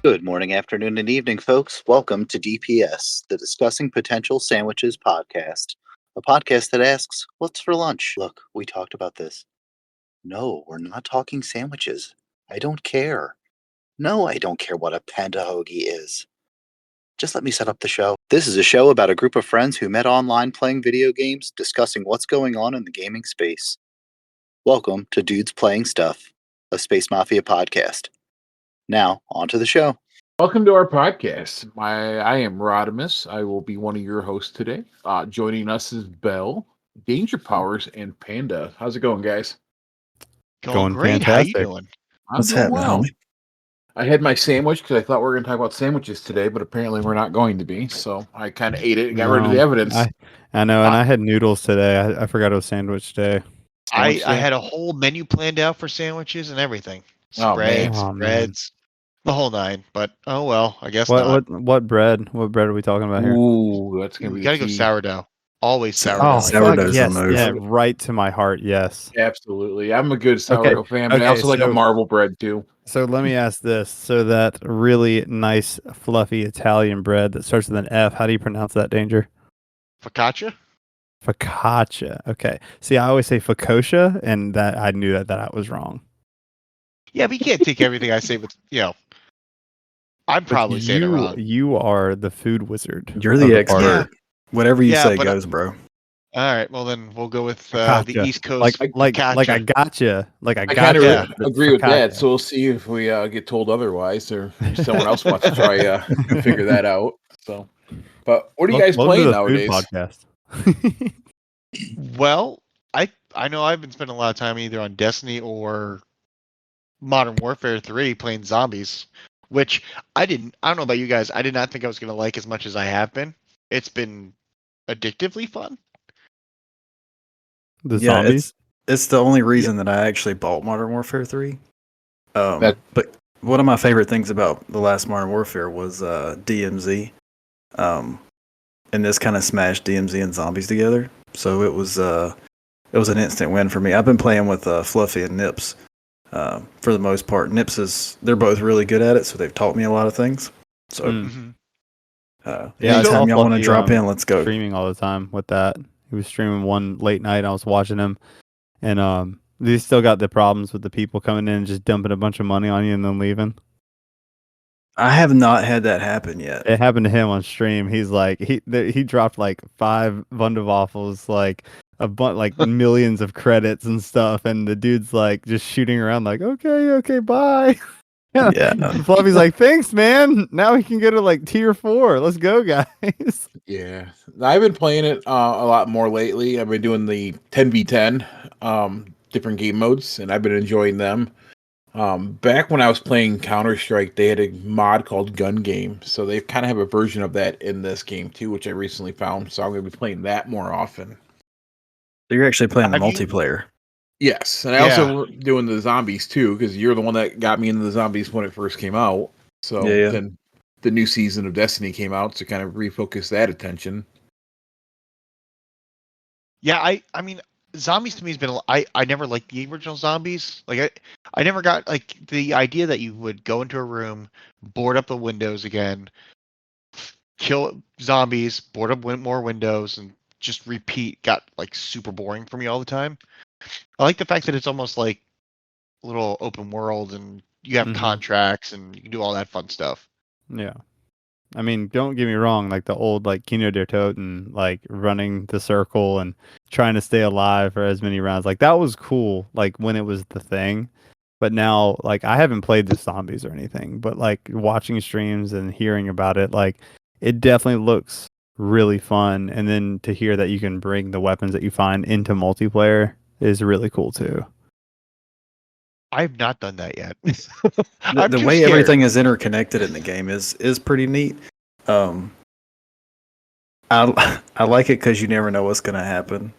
Good morning, afternoon, and evening, folks. Welcome to DPS, the Discussing Potential Sandwiches podcast, a podcast that asks, what's for lunch? Look, we talked about this. No, we're not talking sandwiches. I don't care. No, I don't care what a panda hoagie is. Just let me set up the show. This is a show about a group of friends who met online playing video games, discussing what's going on in the gaming space. Welcome to Dudes Playing Stuff, a Space Mafia podcast. Now, on to the show. Welcome to our podcast. I am Rodimus. I will be one of your hosts today. Joining us is Bell, Danger Powers, and Panda. How's it going, guys? Going Great. fantastic. How you doing? I'm What's doing happening, well. homie? I had my sandwich because I thought we were going to talk about sandwiches today, but apparently we're not going to be. So I kind of ate it and got rid of the evidence. I know, and I had noodles today. I forgot it was sandwich day. I Sandwich day? had a whole menu planned out for sandwiches and everything. Oh, man. Spreads, Oh, man. breads, the whole nine. But oh well, I guess not. What bread? What bread are we talking about here? Ooh, that's going to We be gotta the go key. sourdough. Always Oh, sourdough. fuck Sourdough's yes, the move. yeah, right to my heart. Yes. Absolutely. I'm a good sourdough fan, but I okay, also like a so- marble bread, too. So let me ask this: so that really nice, fluffy Italian bread that starts with an F. How do you pronounce that, Danger? Focaccia? Focaccia. Okay. See, I always say focaccia, and that I knew that I was wrong. Yeah, but you can't take everything I say with I'm But probably saying it wrong. You are the food wizard. You're of the party. expert. Whatever you Yeah, say but- goes, bro. All right, well then we'll go with the Focaccia. East Coast. Like I focaccia. gotcha. Like I I kind gotcha. of Yeah. agree with that. Focaccia. So we'll see if we get told otherwise, or if someone else wants to try figure that out. So, but what are you guys Welcome to playing the food nowadays? podcast. Well, I know I've been spending a lot of time either on Destiny or Modern Warfare 3 playing zombies, which I don't know about you guys. I did not think I was going to like as much as I have been. It's been addictively fun. The Yeah, zombies. it's the only reason that I actually bought Modern Warfare 3. That- But one of my favorite things about the last Modern Warfare was DMZ. And this kind of smashed DMZ and zombies together. So it was an instant win for me. I've been playing with Fluffy and Nips for the most part. They're both really good at it, so they've taught me a lot of things. So Mm. yeah, Yeah, I anytime saw y'all want to Fluffy, drop in, let's go. Streaming all the time with that. He was streaming one late night. I was watching him, and they still got the problems with the people coming in and just dumping a bunch of money on you and then leaving. I have not had that happen yet. It happened to him on stream. He's like he dropped like 5 Wunderwaffles, like like millions of credits and stuff, and the dude's like just shooting around like okay, bye. Yeah. And Fluffy's like, thanks, man. Now we can go to like tier 4. Let's go, guys. Yeah, I've been playing it a lot more lately. I've been doing the 10v10 different game modes, and I've been enjoying them. Back when I was playing Counter-Strike, they had a mod called Gun Game, so they kind of have a version of that in this game too, which I recently found. So I'm going to be playing that more often. So you're actually playing the Have you- multiplayer. Yes, and I also doing the zombies too, because you're the one that got me into the zombies when it first came out. So Yeah. then the new season of Destiny came out to kind of refocus that attention. Yeah, I mean, zombies to me has been. I never liked the original zombies. Like I never got like the idea that you would go into a room, board up the windows again, kill zombies, board up more windows, and just repeat. Got like super boring for me all the time. I like the fact that it's almost like a little open world, and you have Mhm. contracts, and you can do all that fun stuff. Yeah. I mean, don't get me wrong, like the old like Kino der Toten, like running the circle and trying to stay alive for as many rounds. Like that was cool, like when it was the thing. But now, like I haven't played the zombies or anything, but like watching streams and hearing about it, like it definitely looks really fun. And then to hear that you can bring the weapons that you find into multiplayer is really cool too. I have not done that yet. The way everything is interconnected in the game is pretty neat. I like it because you never know what's going to happen.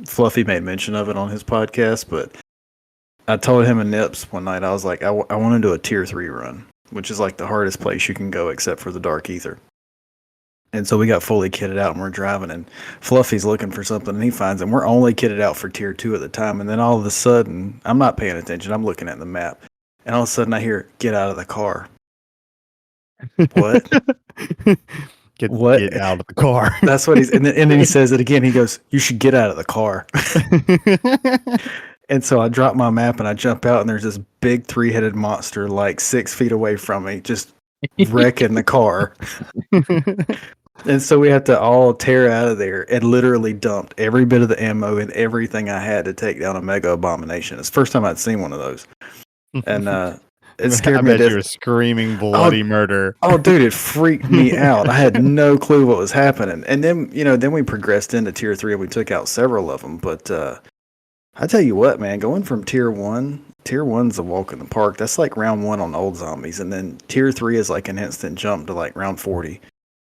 Fluffy made mention of it on his podcast, but I told him and Nips one night, I was like, I want to do a tier 3 run, which is like the hardest place you can go except for the Dark Ether. And so we got fully kitted out and we're driving, and Fluffy's looking for something and he finds it. And we're only kitted out for tier 2 at the time. And then all of a sudden, I'm not paying attention. I'm looking at the map. and all of a sudden I hear, "Get out of the car." What? What? Get out of the car. That's what and then he says it again. He goes, "You should get out of the car." And so I drop my map and I jump out, and there's this big 3-headed monster like 6 feet away from me, just wrecking the car. And so we had to all tear out of there and literally dumped every bit of the ammo and everything I had to take down a mega abomination. It's the first time I'd seen one of those. And it scared me to I bet you death. were screaming bloody murder. Oh, dude, it freaked me out. I had no clue what was happening. And then, then we progressed into tier 3 and we took out several of them. But I tell you what, man, going from tier 1's a walk in the park. That's like round 1 on old zombies. And then tier 3 is like an instant jump to like round 40.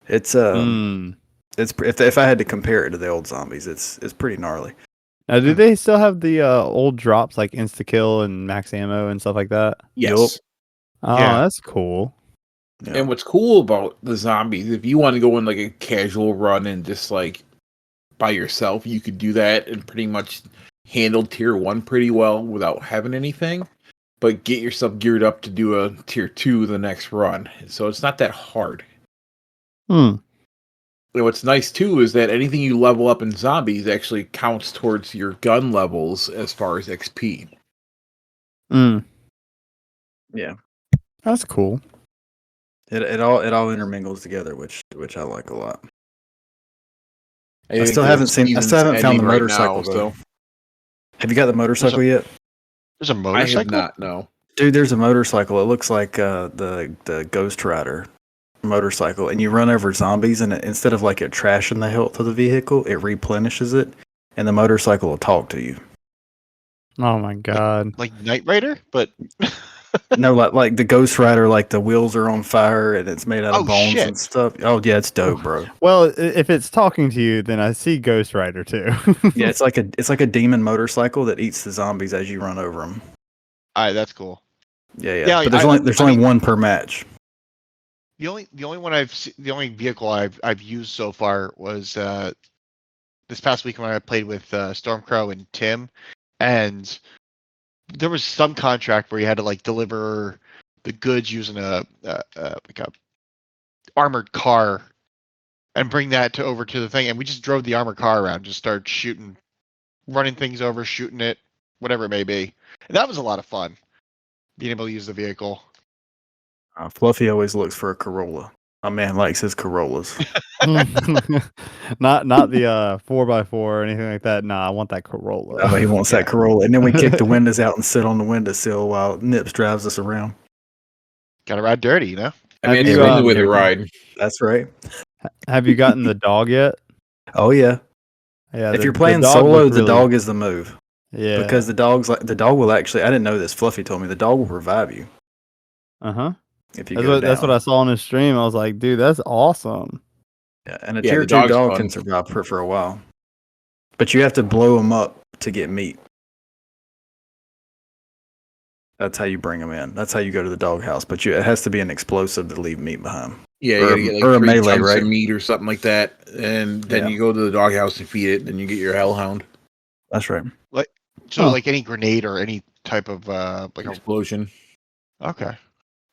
It's if I had to compare it to the old zombies, it's pretty gnarly. Now, do they still have the old drops like insta kill and max ammo and stuff like that? Yes. Oh, Yeah. that's cool. Yeah. And what's cool about the zombies, if you want to go in like a casual run and just like by yourself, you could do that and pretty much handle tier 1 pretty well without having anything. But get yourself geared up to do a tier 2 the next run. So it's not that hard. Hmm. And what's nice too is that anything you level up in zombies actually counts towards your gun levels as far as XP. Yeah. That's cool. It all intermingles together, which I like a lot. I think still the haven't season's found the ending right motorcycle now, though. so Have you got the motorcycle yet? There's a I motorcycle. have not. No. Dude, there's a motorcycle. It looks like the Ghost Rider motorcycle, and you run over zombies, and instead of like it trashing the health of the vehicle, it replenishes it, and the motorcycle will talk to you. Oh my god. Like Knight Rider, but No, like the Ghost Rider, like the wheels are on fire and it's made out of Oh, bones shit. and stuff. Oh yeah, it's dope, bro. Well, if it's talking to you, then I see Ghost Rider too. Yeah, it's like a demon motorcycle that eats the zombies as you run over them. all right, that's cool. Yeah. Yeah, But there's I only mean- one per match. The only vehicle I've used so far was this past week when I played with Stormcrow and Tim, and there was some contract where you had to like deliver the goods using a armored car and bring that over to the thing, and we just drove the armored car around, just started shooting, running things over, shooting it, whatever it may be, and that was a lot of fun, being able to use the vehicle. Fluffy always looks for a Corolla. My man likes his Corollas. not the 4x4 or anything like that. Nah, I want that Corolla. Oh, he wants that Corolla, and then we kick the windows out and sit on the windowsill while Nips drives us around. Gotta ride dirty, you know. I mean, Have it's you, been with a ride. That's right. Have you gotten the dog yet? Oh yeah. Yeah. If the- you're the playing dog solo, looked the really- dog is the move. Yeah. Because the dog will actually. I didn't know this. Fluffy told me the dog will revive you if you go down. That's what I saw on his stream. I was like, dude, that's awesome. Yeah, and a Yeah, tier the 2 dog's dog fun. can survive for a while, but you have to blow them up to get meat. That's how you bring them in. That's how you go to the doghouse. But it has to be an explosive to leave meat behind. Yeah, Or you a- gotta get like or a 3 melee, chunks right? of meat or something like that, and then Yeah. you go to the doghouse and feed it, and you get your hellhound That's right. So Huh. like any grenade or any type of like a explosion. okay.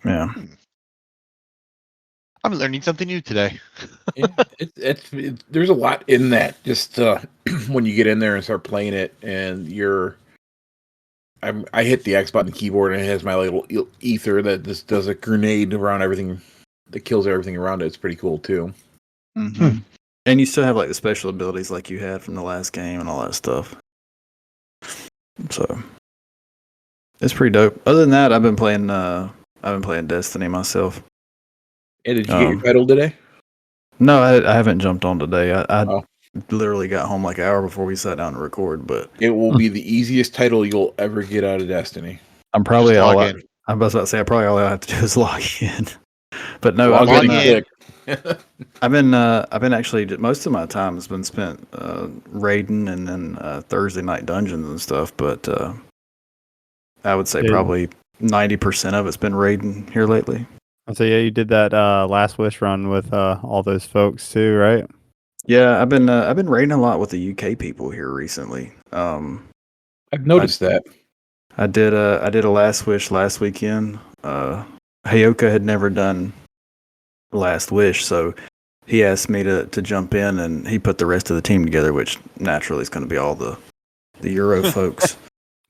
Yeah. I'm learning something new today. Yeah, there's a lot in that. Just when you get in there and start playing it, and I hit the X button keyboard, and it has my little ether that just does a grenade around everything that kills everything around it. It's pretty cool too. Mm-hmm. And you still have like the special abilities like you had from the last game and all that stuff. So it's pretty dope. Other than that, I've been playing Destiny myself. And did you get your Um, title today? No, I haven't jumped on today. I Oh. literally got home like an hour before we sat down to record, but It will be the easiest title you'll ever get out of Destiny. I'm probably Just all log I, in. I'm about to say I probably all I have to do is log in. But no, Log I've in been, quick. I've been actually most of my time has been spent raiding and then Thursday night dungeons and stuff. But I would say Yeah. probably 90% of it's been raiding here lately. So yeah, you did that last wish run with all those folks too, right? Yeah, I've been raiding a lot with the UK people here recently. I've noticed that. I did a Last Wish last weekend. Hayoka had never done Last Wish, so he asked me to jump in, and he put the rest of the team together, which naturally is going to be all the Euro folks.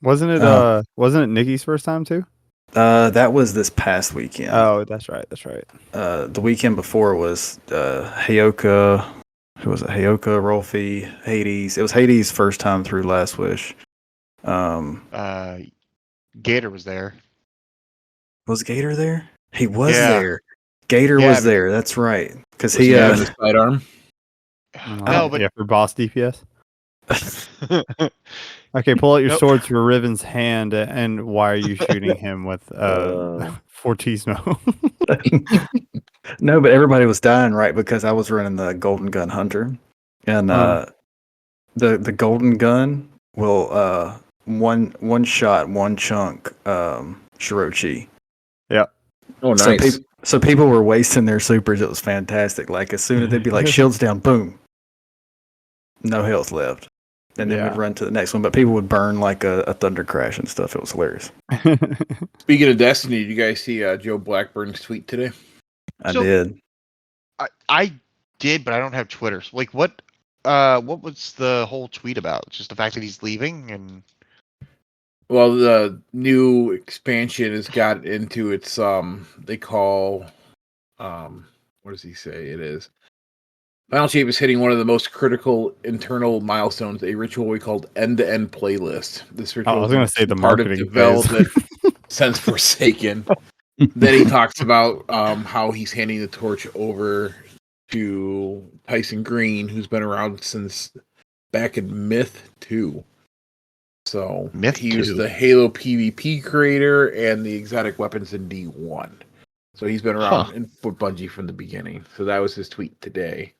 Wasn't it Nikki's first time too? That was this past weekend. Oh, that's right. That's right. The weekend before was Hayoka. Who was it? Hayoka, Rolfie, Hades. It was Hades' first time through Last Wish. Gator was there. Was Gator there? He was Yeah. there. Gator Yeah, was there. That's right. Because Was he. he on the sidearm? No, but yeah, for boss DPS. Okay, pull out your Nope. swords for Riven's hand, and why are you shooting him with Fortismo? No, but everybody was dying, right? Because I was running the Golden Gun Hunter, and the Golden Gun will one shot, one chunk Shirochi. Yeah. Oh, So, nice. so people were wasting their supers. It was fantastic. Like as soon as they'd be like shields down, boom, no health left, and then Yeah. we'd run to the next one. But people would burn like a thunder crash and stuff. It was hilarious. Speaking of Destiny, did you guys see Joe Blackburn's tweet today? I So- did. I did, but I don't have Twitter. So, like, what was the whole tweet about? Just the fact that he's leaving, and Well, the new expansion has got into its they call what does he say it is? Final Shape is hitting one of the most critical internal milestones, a ritual we called end-to-end playlist. This ritual I was going to say the part of marketing development phase. since Forsaken. Then he talks about how he's handing the torch over to Tyson Green, who's been around since back in Myth 2. So Myth he was 2. the Halo PvP creator and the exotic weapons in D1. So he's been around for Bungie from the beginning. So that was his tweet today.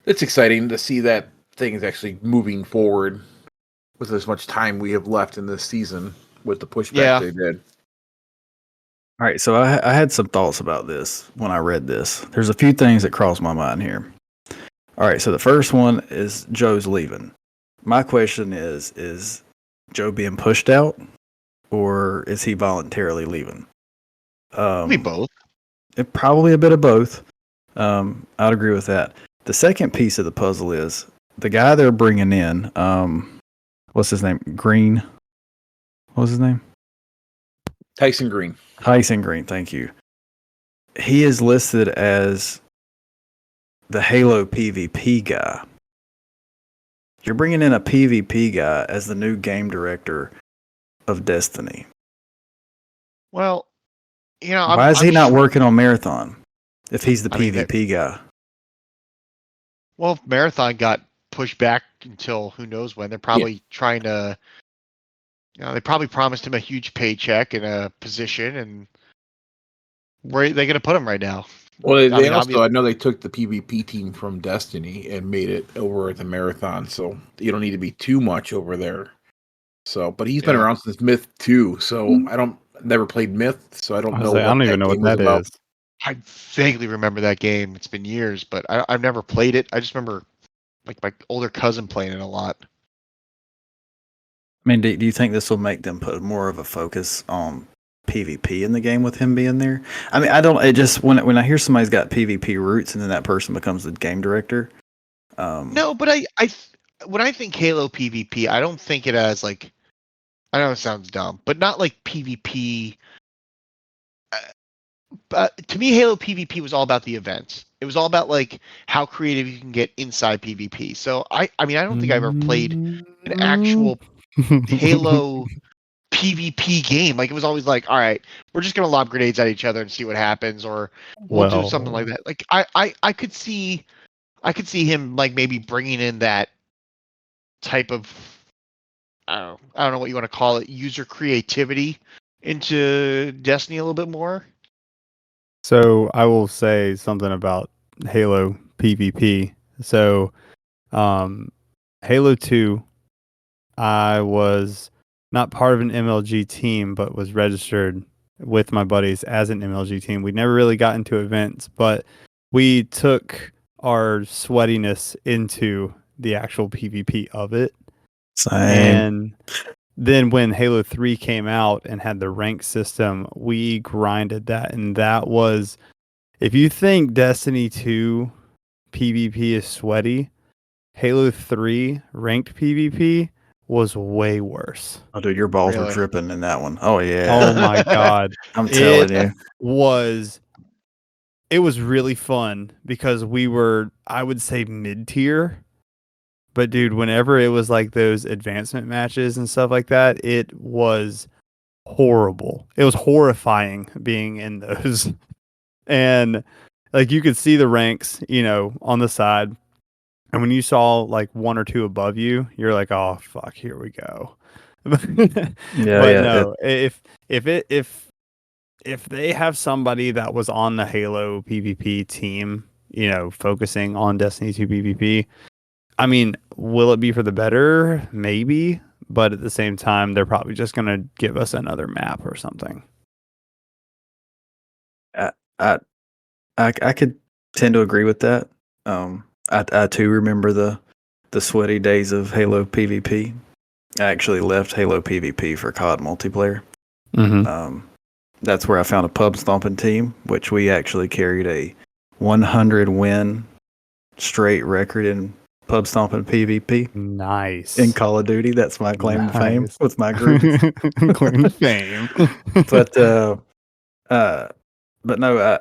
It's exciting to see that thing is actually moving forward with as much time we have left in this season with the pushback they did. All right, so I had some thoughts about this when I read this. There's a few things that crossed my mind here. All right, so the first one is Joe's leaving. My question is Joe being pushed out, or is he voluntarily leaving? maybe both. Probably a bit of both. I'd agree with that. The second piece of the puzzle is the guy they're bringing in. What's his name? Green. What was his name? Tyson Green. Tyson Green. Thank you. He is listed as the Halo PvP guy. You're bringing in a PvP guy as the new game director of Destiny. Well, Why is he not working on Marathon if he's the PvP guy? Well, if Marathon got pushed back until who knows when. They're probably trying to. They probably promised him a huge paycheck and a position, and where are they going to put him right now? Well, I they mean, also, I know they took the PvP team from Destiny and made it over at the Marathon, so you don't need to be too much over there. So, but he's been around since Myth 2, so never played Myth, so I don't know. I don't even know what that is. I vaguely remember that game. It's been years, but I've never played it. I just remember like my older cousin playing it a lot. I mean, do you think this will make them put more of a focus on PvP in the game with him being there? I mean, I don't. It just when I hear somebody's got PvP roots and then that person becomes the game director. No, but when I think Halo PvP, I don't think it as like. I know it sounds dumb, but not like PvP. To me, Halo PvP was all about the events. It was all about like how creative you can get inside PvP. So I mean, I don't think I've ever played an actual Halo PvP game. Like it was always like, all right, we're just gonna lob grenades at each other and see what happens, or we'll do something like that. Like I could see him like maybe bringing in that type of I don't know what you want to call it, user creativity into Destiny a little bit more. So I will say something about Halo PvP. So Halo 2, I was not part of an MLG team, but was registered with my buddies as an MLG team. We never really got into events, but we took our sweatiness into the actual PvP of it. Same. And then when Halo 3 came out and had the rank system, we grinded that. And that was, if you think Destiny 2 PvP is sweaty, Halo 3 ranked PvP was way worse. Oh, dude, your balls were Really? dripping in that one. Oh yeah. Oh my God. I'm telling you. was it was really fun because we were, I would say, mid-tier. But dude, whenever it was like those advancement matches and stuff like that, it was horrible. It was horrifying being in those. And like you could see the ranks, on the side. And when you saw like one or two above you, you're like, "Oh fuck, here we go." Yeah, But yeah. no, if they have somebody that was on the Halo PvP team, focusing on Destiny 2 PvP, I mean, will it be for the better? Maybe, but at the same time, they're probably just gonna give us another map or something. I, I I could tend to agree with that. I too remember the sweaty days of Halo PvP. I actually left Halo PvP for COD multiplayer. Mm-hmm. That's where I found a pub stomping team, which we actually carried a 100 win straight record in pub stomping PvP Nice. in Call of Duty. That's my claim to fame Nice. with my group. Claim to fame. But no,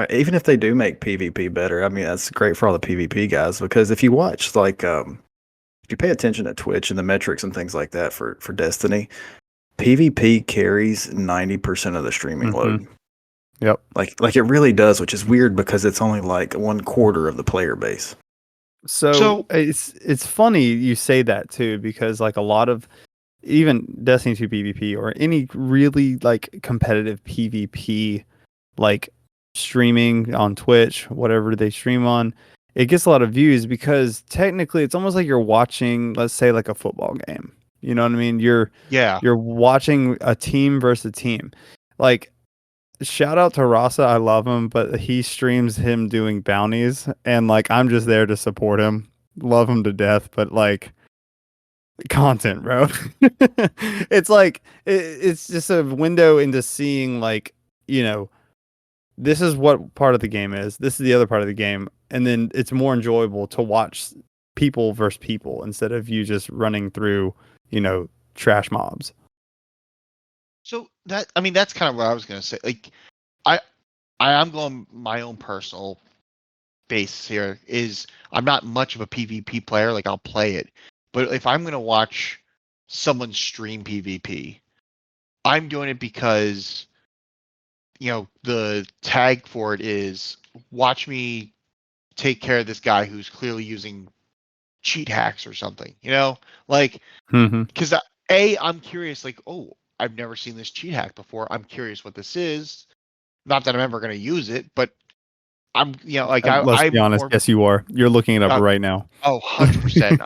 even if they do make PvP better, I mean that's great for all the PvP guys, because if you watch if you pay attention to Twitch and the metrics and things like that for Destiny, PvP carries 90% of the streaming load. Yep. Like it really does, which is weird because it's only like 1/4 of the player base. So it's funny you say that too, because like a lot of even Destiny 2 PvP or any really like competitive PvP, like streaming on Twitch, whatever they stream on, it gets a lot of views because technically it's almost like you're watching, let's say, like a football game. You know what I mean? You're watching a team versus a team. Like, shout out to Rasa, I love him, but he streams him doing bounties, and like I'm just there to support him. Love him to death, but like content, bro. It's like it's just a window into seeing like, this is what part of the game is. This is the other part of the game, and then it's more enjoyable to watch people versus people instead of you just running through, trash mobs. So that's kind of what I was gonna say. Like, I'm going my own personal base here. Is I'm not much of a PvP player. Like, I'll play it, but if I'm gonna watch someone stream PvP, I'm doing it because the tag for it is watch me take care of this guy who's clearly using cheat hacks or something. Like, because I'm curious. Like, oh, I've never seen this cheat hack before. I'm curious what this is. Not that I'm ever going to use it, but I'm, like, Let's I'm be honest. more, Yes, you are. You're looking it up right now. 100%.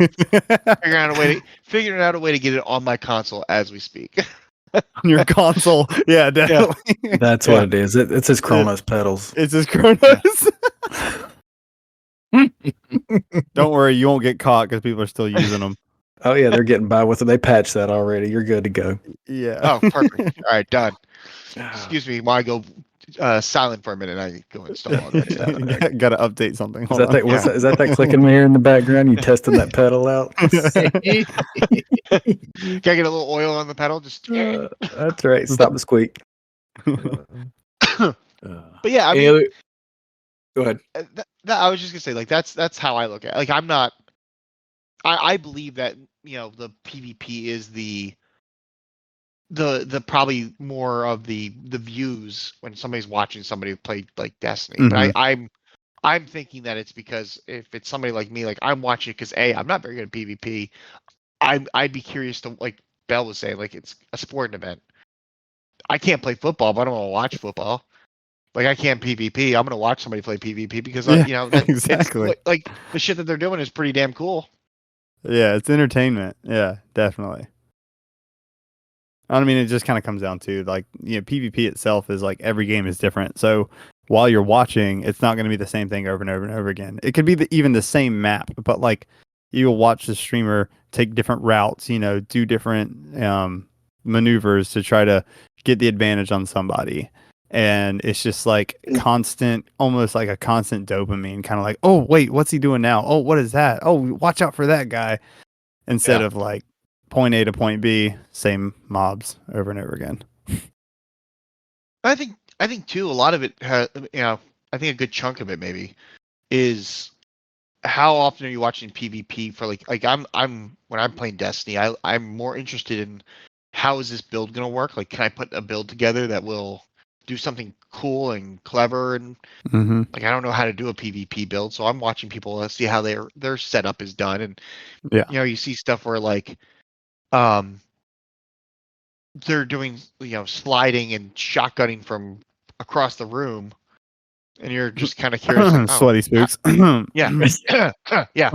I'm figuring out a way to get it on my console as we speak. On your console. Yeah, definitely. Yeah, that's what it is. It's his Chronos pedals. It's his Chronos. Don't worry, you won't get caught because people are still using them. Oh yeah, they're getting by with it. They patched that already. You're good to go. Yeah. Oh, perfect. All right, done. Excuse me while I go silent for a minute. I go install all that stuff. Got to update something. Is that that clicking here in the background? You testing that pedal out? Can I get a little oil on the pedal? Just that's right. Stop the squeak. But yeah, I mean, go ahead. I was just gonna say, like, that's how I look at it. Like, I'm not. I believe that the PvP is the probably more of the views when somebody's watching somebody play like Destiny. But I'm thinking that it's because if it's somebody like me, like I'm watching it because I'm not very good at PvP. I'd be curious to, like Bell was saying, like it's a sporting event. I can't play football, but I don't want to watch football. Like, I can't PvP. I'm gonna watch somebody play PvP because exactly. It's, like the shit that they're doing is pretty damn cool. Yeah, it's entertainment. Yeah, definitely. I mean, it just kind of comes down to like, PvP itself is like every game is different. So while you're watching, it's not going to be the same thing over and over and over again. It could be even the same map, but like you'll watch the streamer take different routes, do different maneuvers to try to get the advantage on somebody. And it's just like constant, almost like a constant dopamine, kind of like, oh, wait, what's he doing now? Oh, what is that? Oh, watch out for that guy. Instead of like point A to point B, same mobs over and over again. I think too, a lot of it has, I think a good chunk of it maybe is how often are you watching PvP for like I'm when I'm playing Destiny, I'm more interested in how is this build gonna work? Like, can I put a build together that will do something cool and clever? And like, I don't know how to do a PvP build, so I'm watching people see how their setup is done. And you see stuff where like they're doing sliding and shotgunning from across the room, and you're just kind of curious, like, Sweaty spooks. yeah, yeah.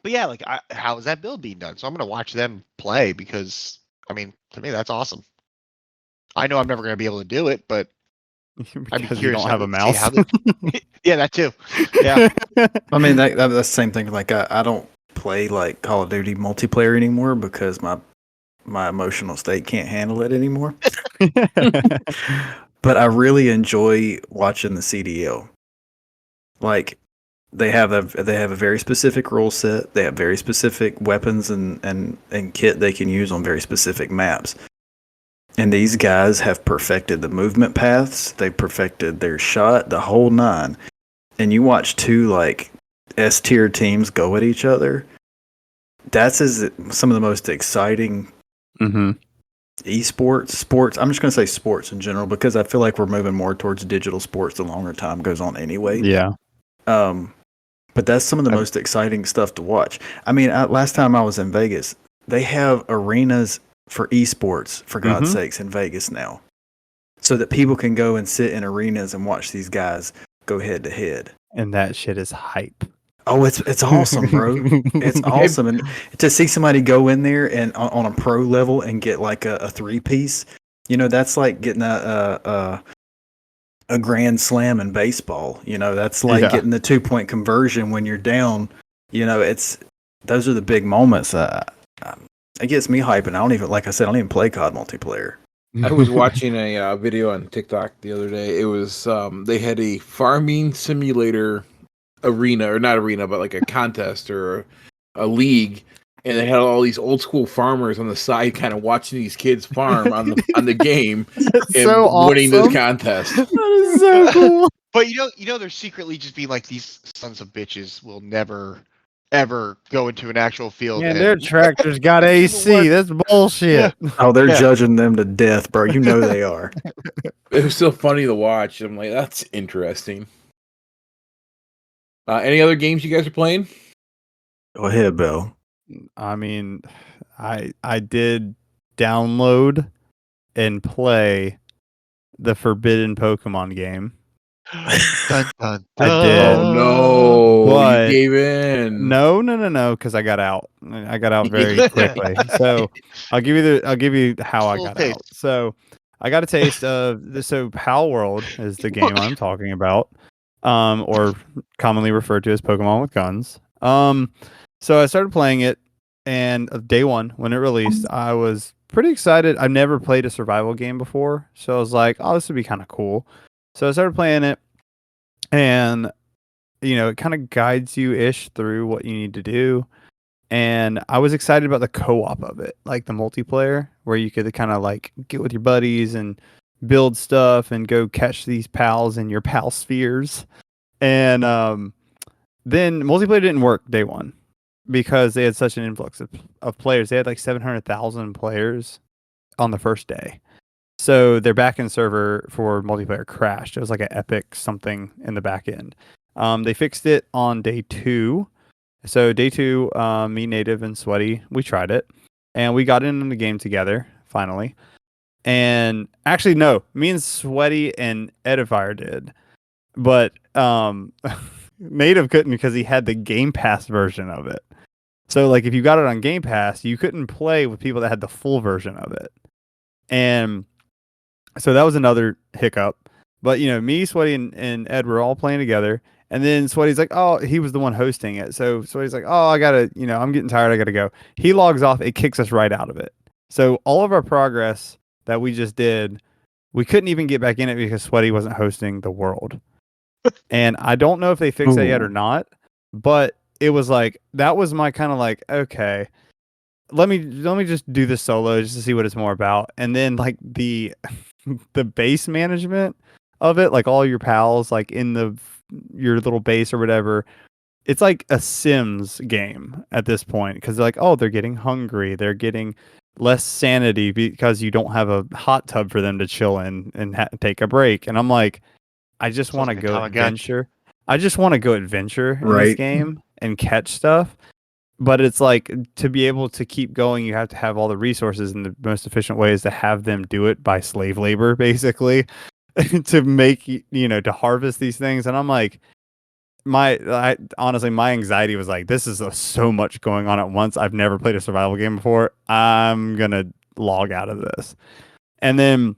But yeah, like, how is that build being done? So I'm gonna watch them play because, I mean, to me that's awesome. I know I'm never gonna be able to do it, but I'd be Because curious. you don't have a mouse. Yeah, that too. Yeah. I mean, that's the same thing. Like, I don't play like Call of Duty multiplayer anymore because my emotional state can't handle it anymore. But I really enjoy watching the CDL. Like, they have a very specific rule set. They have very specific weapons and kit they can use on very specific maps. And these guys have perfected the movement paths. They perfected their shot, the whole nine. And you watch two like S tier teams go at each other. That's some of the most exciting esports sports. I'm just going to say sports in general because I feel like we're moving more towards digital sports the longer time goes on anyway. Yeah. But that's some of the most exciting stuff to watch. I mean, last time I was in Vegas, they have arenas for esports, for God's sakes, in Vegas now. So that people can go and sit in arenas and watch these guys go head to head. And that shit is hype. Oh, it's awesome, bro. It's awesome. And to see somebody go in there and on a pro level and get like a 3-piece, that's like getting a grand slam in baseball. That's like getting the 2-point conversion when you're down. Those are the big moments. It gets me hyping. I don't even play COD multiplayer. I was watching a video on TikTok the other day. It was they had a farming simulator arena, or not arena, but like a contest or a league, and they had all these old school farmers on the side, kind of watching these kids farm on the game and winning this contest. That is so cool. But they're secretly just being like, these sons of bitches will never ever go into an actual field. Yeah, their tractors got AC. That's bullshit. Yeah. Oh, they're judging them to death, bro. You know they are. It was still funny to watch. I'm like, that's interesting. Any other games you guys are playing? Go ahead, Bill. I mean, I did download and play the Forbidden Pokemon game. Dun, dun, dun. I did. Oh no! But you gave in. No, because I got out. I got out very quickly. So I'll give you how I got out. So I got a taste of Pal World is the game I'm talking about, or commonly referred to as Pokemon with Guns. So I started playing it, and day one when it released, I was pretty excited. I've never played a survival game before, so I was like, "Oh, this would be kind of cool." So I started playing it, and it kind of guides you ish through what you need to do. And I was excited about the co-op of it, like the multiplayer, where you could kind of like get with your buddies and build stuff and go catch these pals in your pal spheres. And then multiplayer didn't work day one because they had such an influx of players. They had like 700,000 players on the first day. So their backend server for multiplayer crashed. It was like an epic something in the back end. They fixed it on day 2. So day 2, me, Native, and Sweaty, we tried it. And we got in the game together, finally. And actually, no, me and Sweaty and Edifier did. But Native couldn't because he had the Game Pass version of it. So like if you got it on Game Pass, you couldn't play with people that had the full version of it. And so that was another hiccup. But me, Sweaty, and Ed were all playing together, And then Sweaty's like, oh, he was the one hosting it. So Sweaty's like, oh, I gotta, I'm getting tired. I gotta go. He logs off. It kicks us right out of it. So all of our progress that we just did, we couldn't even get back in it because Sweaty wasn't hosting the world. And I don't know if they fixed that yet or not, but it was like, that was my kind of like, okay, let me just do this solo just to see what it's more about. And then like the base management of it, like all your pals like in your little base or whatever, it's like a Sims game at this point because they're like, oh, they're getting hungry, they're getting less sanity because you don't have a hot tub for them to chill in and take a break. And I'm like, I just want to go adventure. I just want to go adventure in this game and catch stuff. But it's like, to be able to keep going, you have to have all the resources, and the most efficient way is to have them do it by slave labor, basically, to make, to harvest these things. And I'm like, honestly, my anxiety was like, this is so much going on at once. I've never played a survival game before. I'm going to log out of this. And then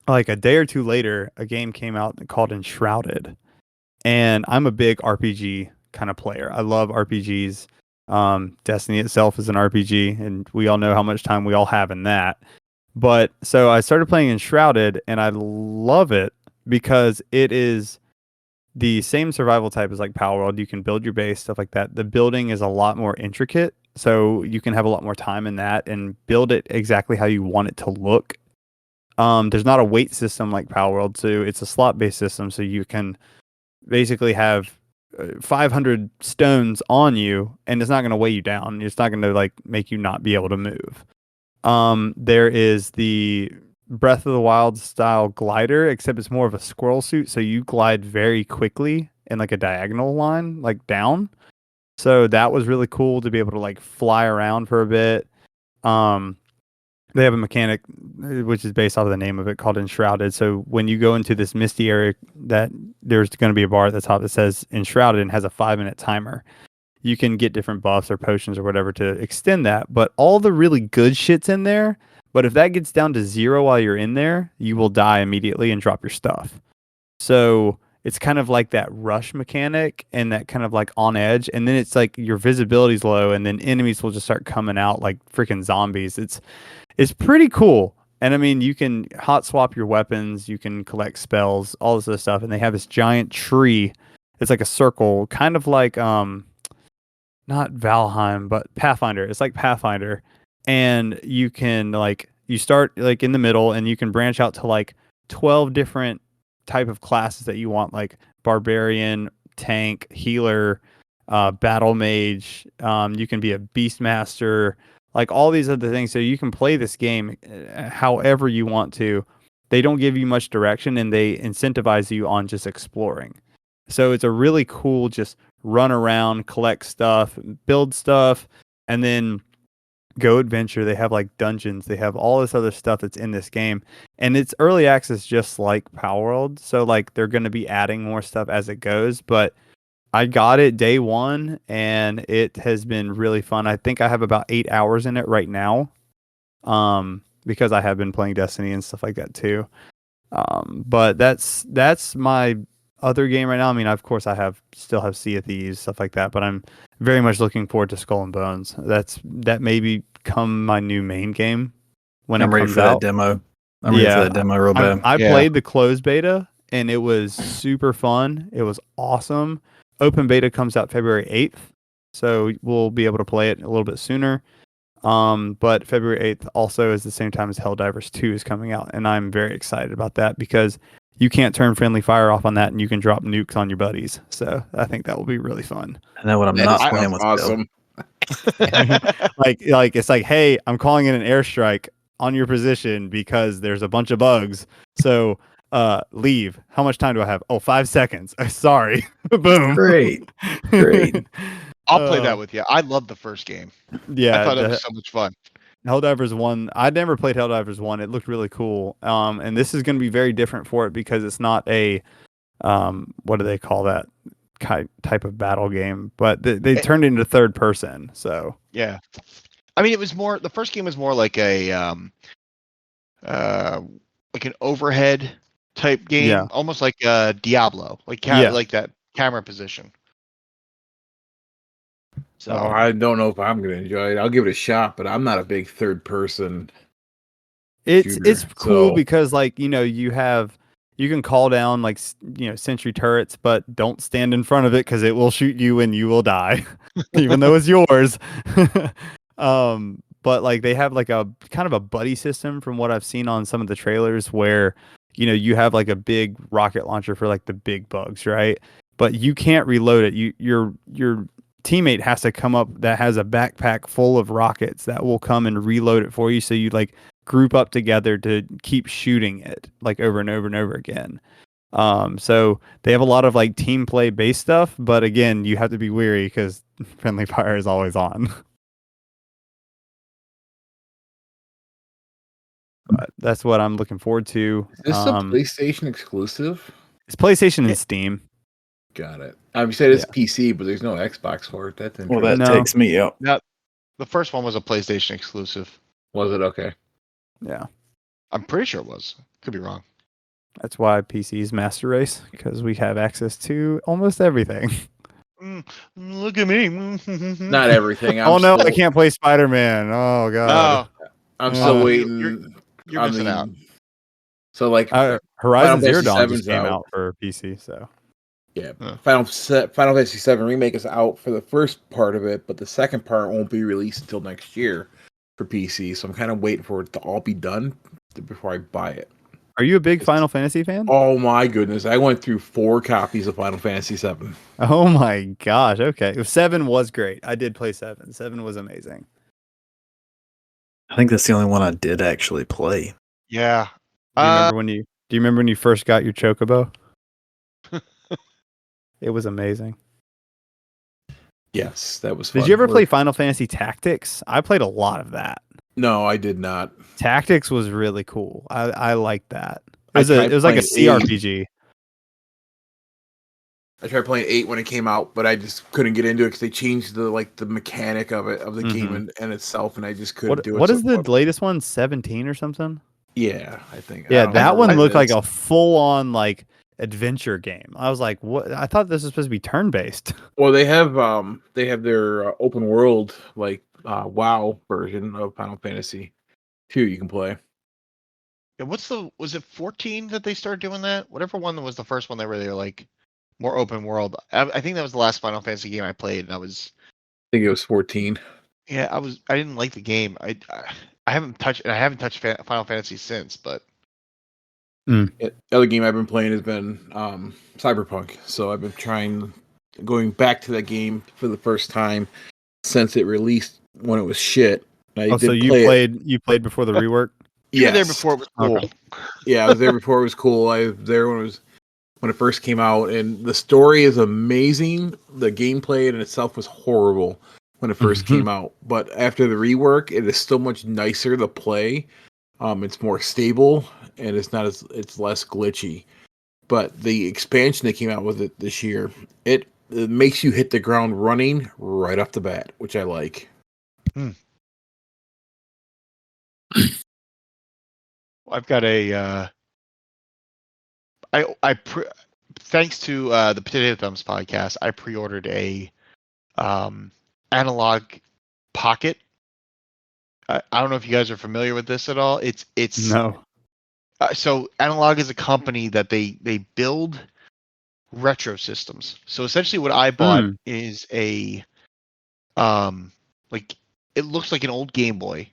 like a day or two later, a game came out called Enshrouded. And I'm a big RPG kind of player. I love RPGs. Destiny itself is an RPG, and we all know how much time we all have in that. But so I started playing Enshrouded, and I love it because it is the same survival type as like Palworld. You can build your base, stuff like that. The building is a lot more intricate, so you can have a lot more time in that and build it exactly how you want it to look. There's not a weight system like Palworld, so it's a slot-based system, so you can basically have 500 stones on you, and it's not going to weigh you down. It's not going to like make you not be able to move. There is the Breath of the Wild style glider, except it's more of a squirrel suit, so you glide very quickly in like a diagonal line, like down. So that was really cool to be able to like fly around for a bit. They have a mechanic which is based off of the name of it called Enshrouded. So when you go into this misty area, that there's going to be a bar at the top that says Enshrouded and has a 5-minute timer. You can get different buffs or potions or whatever to extend that, but all the really good shit's in there. But if that gets down to 0 while you're in there, you will die immediately and drop your stuff. So it's kind of like that rush mechanic and that kind of like on edge. And then it's like your visibility's low, and then enemies will just start coming out like freaking zombies. It's pretty cool. And I mean, you can hot swap your weapons, you can collect spells, all this other stuff. And they have this giant tree. It's like a circle, kind of like, not Valheim, but Pathfinder. It's like Pathfinder. And you can like, you start like in the middle, and you can branch out to like 12 different type of classes that you want, like barbarian, tank, healer, battle mage. You can be a beastmaster, like all these other things. So you can play this game however you want to. They don't give you much direction, and they incentivize you on just exploring. So it's a really cool, just run around, collect stuff, build stuff, and then go adventure. They have like dungeons. They have all this other stuff that's in this game. And it's early access just like Palworld. So like they're going to be adding more stuff as it goes. But I got it day one, and it has been really fun. I think I have about 8 hours in it right now, because I have been playing Destiny and stuff like that too. But that's my other game right now. I mean, of course, I still have Sea of Thieves, stuff like that, but I'm very much looking forward to Skull and Bones. That may become my new main game when it comes out. I'm ready for that demo. I'm ready for that demo real bad. I played the closed beta, and it was super fun. It was awesome. Open beta comes out February 8th, so we'll be able to play it a little bit sooner. But February 8th also is the same time as Helldivers 2 is coming out, and I'm very excited about that because you can't turn friendly fire off on that, and you can drop nukes on your buddies. So I think that will be really fun. I know what I'm not playing with. Awesome. like it's like, hey, I'm calling in an airstrike on your position because there's a bunch of bugs. So leave. How much time do I have? Oh, 5 seconds. Sorry. Boom. Great. I'll play that with you. I love the first game. Yeah, I thought it was so much fun. Helldivers 1. I'd never played Helldivers 1. It looked really cool. And this is going to be very different for it because it's not a what do they call that type of battle game? But they turned it into third person. So yeah, I mean, it was more. The first game was more like a like an overhead type game, almost like Diablo, like like that camera position. So Oh, I don't know if I'm gonna enjoy it. I'll give it a shot, but I'm not a big third person It's shooter. cool So because like you can call down like sentry turrets, but don't stand in front of it because it will shoot you and you will die, even though it's yours. But like they have like a kind of a buddy system from what I've seen on some of the trailers where you have like a big rocket launcher for like the big bugs, right? But you can't reload it. Your teammate has to come up that has a backpack full of rockets that will come and reload it for you. So you like group up together to keep shooting it like over and over and over again. So they have a lot of like team play based stuff, but again, you have to be wary because friendly fire is always on. But that's what I'm looking forward to. is this a PlayStation exclusive? It's PlayStation and Yeah. Steam. Got it. You said it's Yeah. PC, but there's no Xbox for it. That's Well, interesting. that No. takes me up. the first one was a PlayStation exclusive. Was it okay? Yeah. I'm pretty sure it was. Could be wrong. That's why PC is master race because we have access to almost everything. Look at me. Not everything. Oh no, I can't play Spider-Man. Oh god. Oh, I'm still Oh, waiting. you're on missing out. So like Horizon Zero Fantasy Dawn just 7's came out. out for PC, so Yeah, Huh. Final Fantasy VII Remake is out for the first part of it, but the second part won't be released until next year for PC. So I'm kind of waiting for it to all be done before I buy it. are you a big Final Fantasy fan? Oh my goodness! I went through 4 copies of Final Fantasy VII. Oh my gosh. Okay. 7 was great. I did play 7. 7 was amazing. I think that's the only one I did actually play. Yeah. Do you remember when you first got your chocobo? It was amazing. Yes, that was fun. Did you ever play Final Fantasy Tactics? I played a lot of that. No, I did not. Tactics was really cool. I liked that. I It was like a tried playing CRPG. I tried playing 8 when it came out, but I just couldn't get into it because they changed the mechanic of the game and itself, and I just couldn't do it. What is the latest one? 17 or something? Yeah, I think. Yeah, I don't that remember one what it looked like is. a full-on like adventure game. I was like, what? I thought this was supposed to be turn-based. Well, they have their open world WoW version of Final Fantasy 2 you can play. Yeah, was it 14 that they started doing that? Whatever one was the first one they were like more open world. I think that was the last Final Fantasy game I played, and I think it was 14. I didn't like the game. I haven't touched Final Fantasy since, but The other game I've been playing has been Cyberpunk, so I've been going back to that game for the first time since it released when it was shit. So you played before the rework? you were there before it was cool. Okay. Yeah, I was there before it was cool. I was there when it first came out, and the story is amazing. The gameplay in itself was horrible when it first came out, but after the rework, it is so much nicer to play. It's more stable and it's less glitchy. But the expansion that came out with it this year, it makes you hit the ground running right off the bat, which I like. I've got a thanks to the Potato Thumbs podcast, I pre-ordered a analog pocket. I don't know if you guys are familiar with this at all. It's No. So Analog is a company that they build retro systems. So essentially what I bought is a like it looks like an old Game Boy,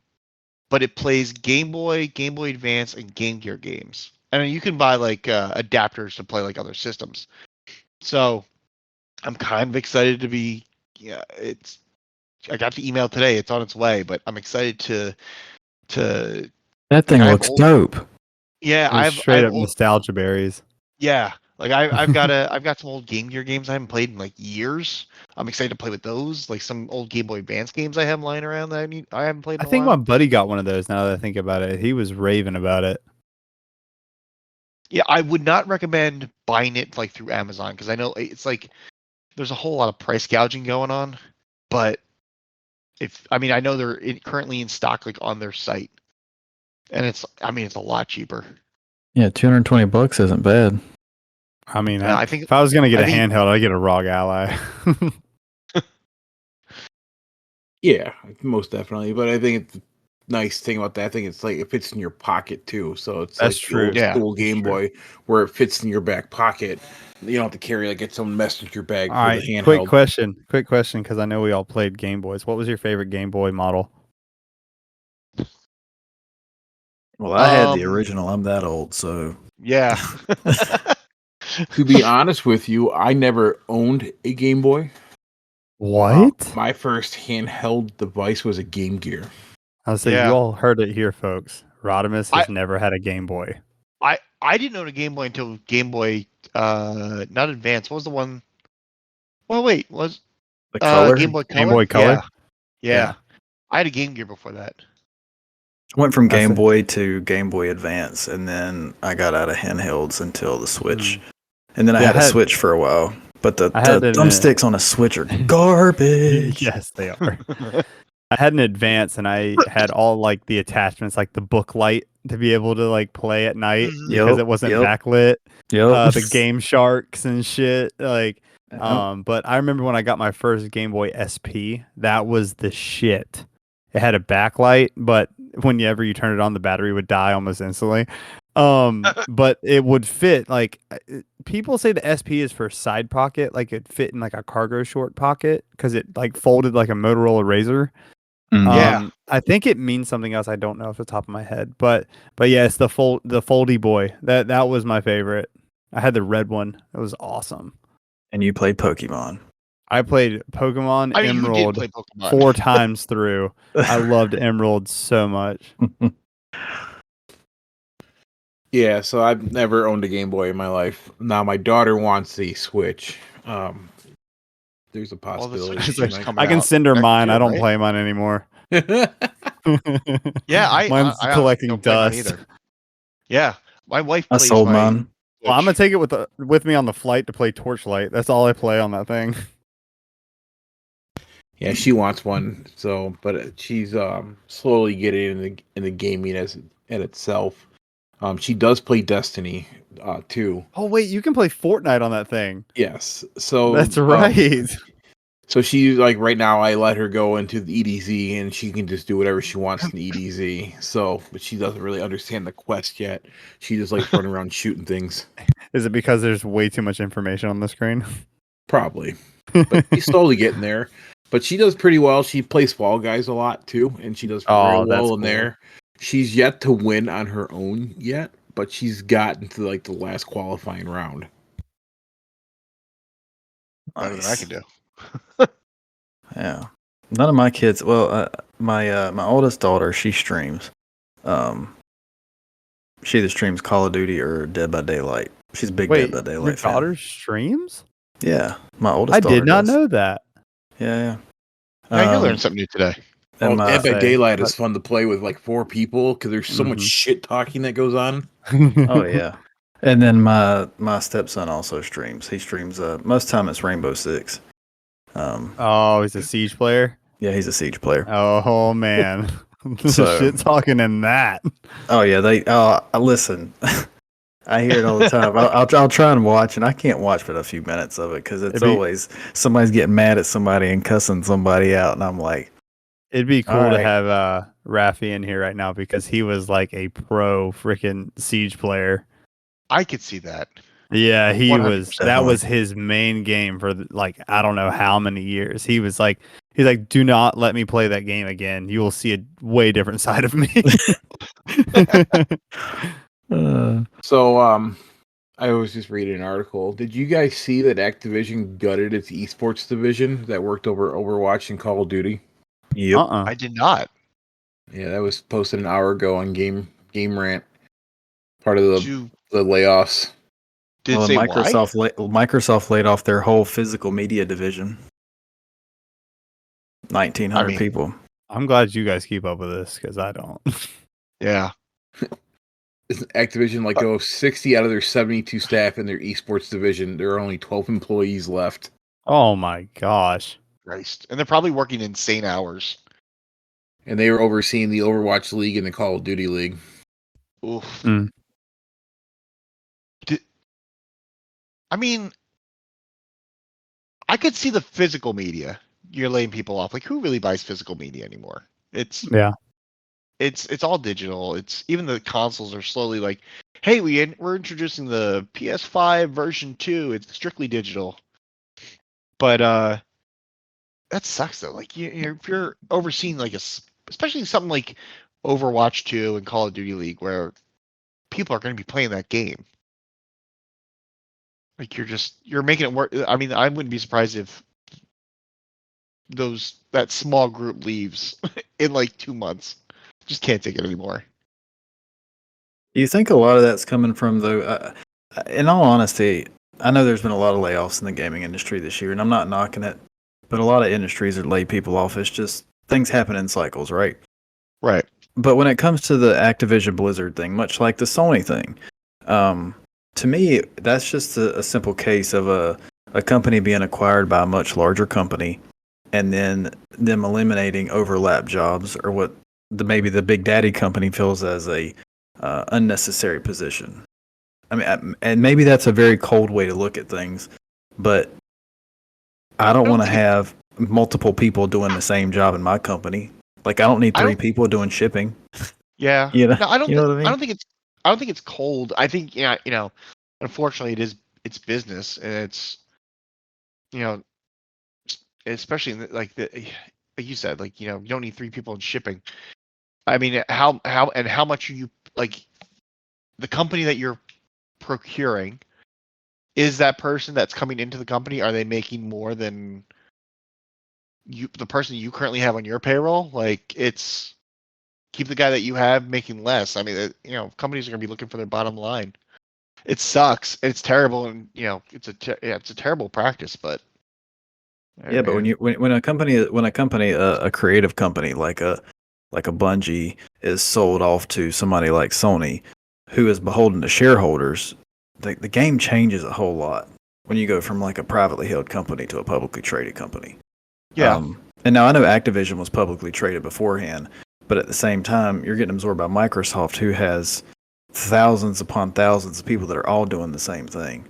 but it plays Game Boy, Game Boy Advance, and Game Gear games. And you can buy like adapters to play like other systems. So I'm kind of excited to be. Yeah, I got the email today. It's on its way, but I'm excited to. That thing looks dope. Yeah, There's straight up nostalgia berries. Yeah, like I've got some old Game Gear games I haven't played in like years. I'm excited to play with those. Like some old Game Boy Advance games I have lying around that I haven't played in I think a while. my buddy got one of those now that I think about it. He was raving about it. Yeah, I would not recommend buying it like through Amazon because I know it's like there's a whole lot of price gouging going on. But I know they're currently in stock like on their site, and it's a lot cheaper. Yeah, $220 isn't bad. I mean, Yeah, I think if I was gonna get I a think handheld, I'd get a ROG Ally. Yeah, most definitely. But I think it's nice thing about that thing. It's like it fits in your pocket too. So it's That's like the old true. Yeah, school That's Game true. Boy where it fits in your back pocket. You don't have to carry like get some messenger bag All for the right, quick handheld. question, because I know we all played Game Boys. What was your favorite Game Boy model? Well, I had the um original. I'm that old, so yeah. To be honest with you, I never owned a Game Boy. What? My first handheld device was a Game Gear. I'll say you Yeah. all heard it here, folks. Rodimus I has never had a Game Boy. I didn't own a Game Boy until Game Boy not Advance. What was the one? Well, wait, was the color Game Boy Game Color? Boy Color? Yeah. I had a Game Gear before that. went from I Game see. Boy to Game Boy Advance, and then I got out of handhelds until the Switch, and then I Yeah, had a Switch for a while. But the I had to admit- thumbsticks on a Switch are garbage. Yes, they are. I had an Advance, and I had all like the attachments, like the book light to be able to like play at night Mhm. because it wasn't Yep. backlit. Yep. The Game Sharks and shit. Like, Yep. but I remember when I got my first Game Boy SP, that was the shit. It had a backlight, but whenever you turn it on, the battery would die almost instantly. But it would fit. Like, people say the SP is for side pocket, like it fit in like a cargo short pocket because it like folded like a Motorola Razor. Yeah. I think it means something else. I don't know off the top of my head, but yeah, it's the foldy boy. That was my favorite. I had the red one. It was awesome. And you played Pokemon. I played Pokemon I mean, who did Emerald play Pokemon? 4 times through. I loved Emerald so much. Yeah, so I've never owned a Game Boy in my life. Now my daughter wants the Switch. There's a Well, the possibility. Switch It's she like, is might- coming I can out send her next mine. year, I don't right? play mine anymore. Yeah, Mine's I honestly collecting don't play mine dust. either. Yeah, my wife I plays sold my mine. Well, I'm gonna Switch. take it with me on the flight to play Torchlight. That's all I play on that thing. Yeah, she wants one. So, but she's slowly getting in the gaming at itself. She does play Destiny too. Oh wait, you can play Fortnite on that thing. Yes. So That's right. So she like right now I let her go into the EDZ and she can just do whatever she wants in the EDZ. So, but she doesn't really understand the quest yet. She just likes running around shooting things. Is it because there's way too much information on the screen? Probably. But she's slowly getting there. But she does pretty well. She plays Fall Guys a lot too, and she does real Oh, that's well in cool. there. She's yet to win on her own yet, but she's gotten to like the last qualifying round. Better than I can do. Yeah. None of my kids. Well, my oldest daughter, she streams. She either streams Call of Duty or Dead by Daylight. She's a big Wait, Dead by your Daylight fan. daughter streams? Yeah, my oldest. I daughter did not does. know that. Yeah, Yeah, you learned something new today. And my, Dead by say, Daylight but- is fun to play with like 4 people because there's so much Mhm. shit talking that goes on. oh yeah, and then my stepson also streams. He streams. Most time it's Rainbow Six. Oh, he's a Siege player. Yeah, he's a Siege player. Oh man, So- shit talking in that. Oh yeah, they. Listen, I hear it all the time. I'll try and watch, and I can't watch but a few minutes of it because it's It'd be- always somebody's getting mad at somebody and cussing somebody out, and I'm like, It'd be cool All to right. have Rafi in here right now because he was like a pro freaking Siege player. I could see that. Yeah, he 100%. was. That was his main game for like I don't know how many years. He's like, do not let me play that game again. You will see a way different side of me. So, I was just reading an article. Did you guys see that Activision gutted its esports division that worked over Overwatch and Call of Duty? yep. I did not. Yeah, that was posted an hour ago on Game Rant. Part of Did you the layoffs. did it Well, say why? Microsoft laid off their whole physical media division. 1,900 I mean- people. I'm glad you guys keep up with this because I don't. Yeah. Activision let go of 60 out of their 72 staff in their esports division. There are only 12 employees left. Oh my gosh. Christ. And they're probably working insane hours. And they were overseeing the Overwatch League and the Call of Duty League. Oof. Mm. I mean, I could see the physical media. You're laying people off. Like, who really buys physical media anymore? Yeah. It's all digital. It's even the consoles are slowly like, hey, we're introducing the PS5 version 2. It's strictly digital. But that sucks though. Like if you're overseeing like especially something like Overwatch 2 and Call of Duty League where people are going to be playing that game. Like you're making it work. I mean, I wouldn't be surprised if that small group leaves in like 2 months. Just can't take it anymore. You think a lot of that's coming from in all honesty, I know there's been a lot of layoffs in the gaming industry this year, and I'm not knocking it, but a lot of industries are lay people off. It's just things happen in cycles, right? Right. But when it comes to the Activision Blizzard thing, much like the Sony thing, to me, that's just a simple case of a company being acquired by a much larger company, and then them eliminating overlap jobs or what maybe the big daddy company feels as a unnecessary position. I mean, and maybe that's a very cold way to look at things, but I don't want to have multiple people doing the same job in my company. Like, I don't need three people doing shipping. Yeah. You know, No, I don't. you know what I mean? I don't think it's cold. I think unfortunately, it's business, and it's you know, especially in like you said, like you don't need three people in shipping. I mean, how much are you like the company that you're procuring? Is that person that's coming into the company? Are they making more than the person you currently have on your payroll? Like it's keep the guy that you have making less. I mean, companies are going to be looking for their bottom line. It sucks. It's terrible, and it's a terrible practice. But Yeah, but when a company a creative company like a Bungie is sold off to somebody like Sony, who is beholden to shareholders, the game changes a whole lot when you go from like a privately held company to a publicly traded company. Yeah. And now I know Activision was publicly traded beforehand, but at the same time, you're getting absorbed by Microsoft, who has thousands upon thousands of people that are all doing the same thing,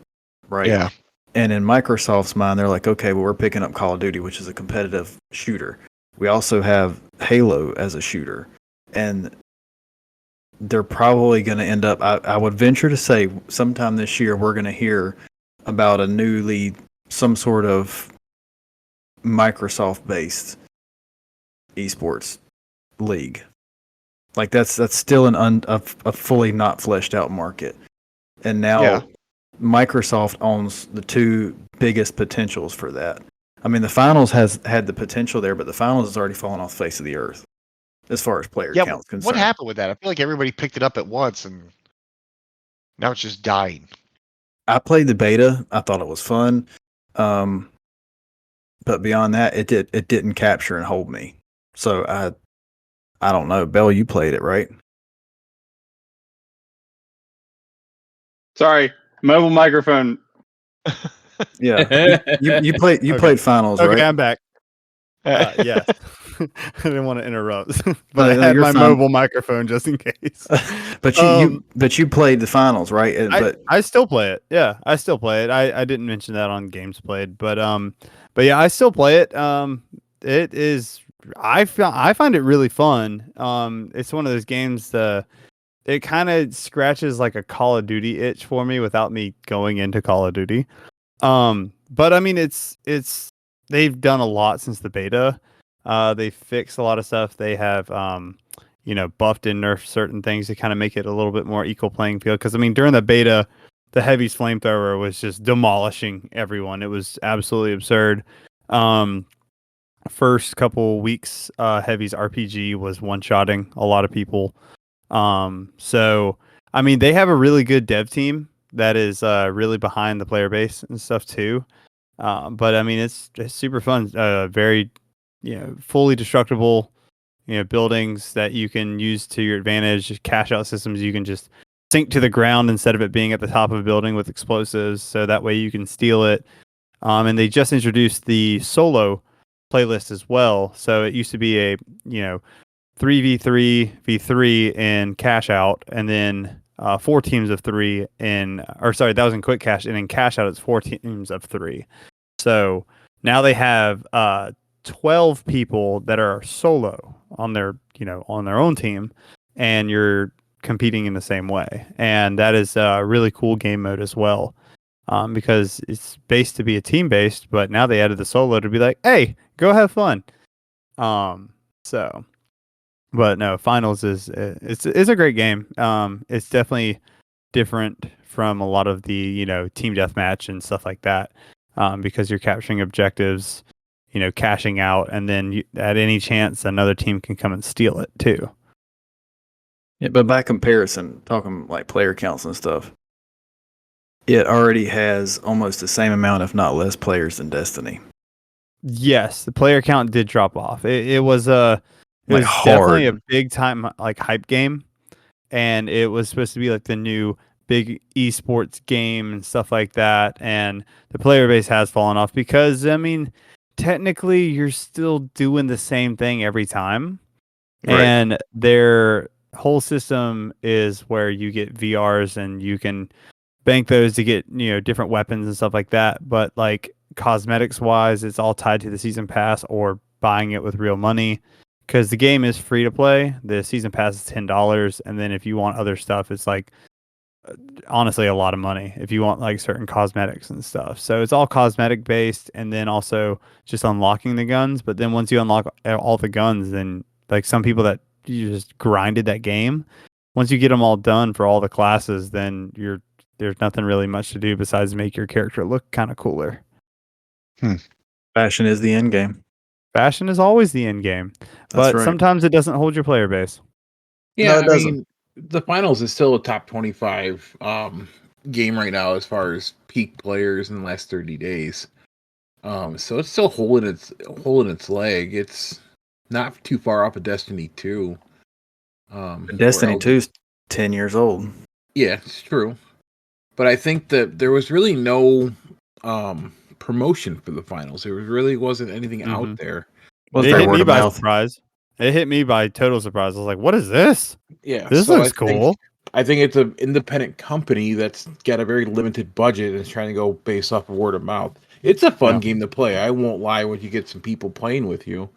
right? Yeah. And in Microsoft's mind, they're like, okay, well, we're picking up Call of Duty, which is a competitive shooter. We also have Halo as a shooter. And they're probably going to end up, I would venture to say, sometime this year, we're going to hear about some sort of Microsoft-based esports league. Like that's still a fully not fleshed out market. And now Microsoft owns the two biggest potentials for that. I mean, the finals has had the potential there, but the finals has already fallen off the face of the earth as far as player count's concerned. What happened with that? I feel like everybody picked it up at once, and now it's just dying. I played the beta. I thought it was fun, but beyond that, it didn't capture and hold me. So I don't know. Bell, you played it, right? Sorry, mobile microphone. Yeah, you played finals, right? Okay, I'm back. Yes. I didn't want to interrupt, but No, I had my fine. mobile microphone just in case. but you played the finals, right? I still play it. Yeah, I still play it. I didn't mention that on games played, but yeah, I still play it. It is. I find it really fun. It's one of those games. It kind of scratches like a Call of Duty itch for me without me going into Call of Duty. But I mean, it's they've done a lot since the beta. They fixed a lot of stuff. They have buffed and nerfed certain things to kind of make it a little bit more equal playing field. Because I mean, during the beta, the Heavy's flamethrower was just demolishing everyone. It was absolutely absurd. First couple weeks, Heavy's RPG was one-shotting a lot of people. So I mean, they have a really good dev team that is really behind the player base and stuff too. But I mean, it's super fun. Very, fully destructible, buildings that you can use to your advantage. Cash out systems you can just sink to the ground instead of it being at the top of a building with explosives. So that way you can steal it. And they just introduced the solo playlist as well. So it used to be a 3v3 v3 and cash out, and then 4 teams of 3 that was in quick cash, and in cash out it's 4 teams of 3. So now they have 12 people that are solo on their own team, and you're competing in the same way. And that is a really cool game mode as well, because it's based to be a team based, but now they added the solo to be like, hey, go have fun. So, but no, finals is it's a great game. It's definitely different from a lot of the team deathmatch and stuff like that, because you're capturing objectives, cashing out, and then at any chance another team can come and steal it too. Yeah, but by comparison, talking like player counts and stuff, it already has almost the same amount, if not less, players than Destiny. Yes, the player count did drop off. It was Like definitely a hard. big time like hype game, and it was supposed to be like the new big esports game and stuff like that. And the player base has fallen off because technically you're still doing the same thing every time, Right. and their whole system is where you get VRs and you can bank those to get different weapons and stuff like that. But like cosmetics wise, it's all tied to the season pass or buying it with real money, because the game is free to play. The season pass is $10, and then if you want other stuff, it's like honestly a lot of money if you want like certain cosmetics and stuff. So it's all cosmetic based, and then also just unlocking the guns. But then once you unlock all the guns, then like some people that you just grinded that game, once you get them all done for all the classes, then there's nothing really much to do besides make your character look kind of cooler. Fashion is the end game. Fashion is always the end game, but right. sometimes it doesn't hold your player base. Yeah, No, it doesn't. the finals is still a top 25 game right now as far as peak players in the last 30 days. So it's still holding its leg. It's not too far off of Destiny 2. Destiny 2's 10 years old. Yeah, it's true. But I think that there was really no promotion for the finals. There really wasn't anything out there. Was It there hit word me of by mouth? surprise. It hit me by total surprise. I was like, "What is this? Yeah, This so looks cool." I think it's an independent company that's got a very limited budget and is trying to go based off of word of mouth. It's a fun Yeah. game to play. I won't lie when you get some people playing with you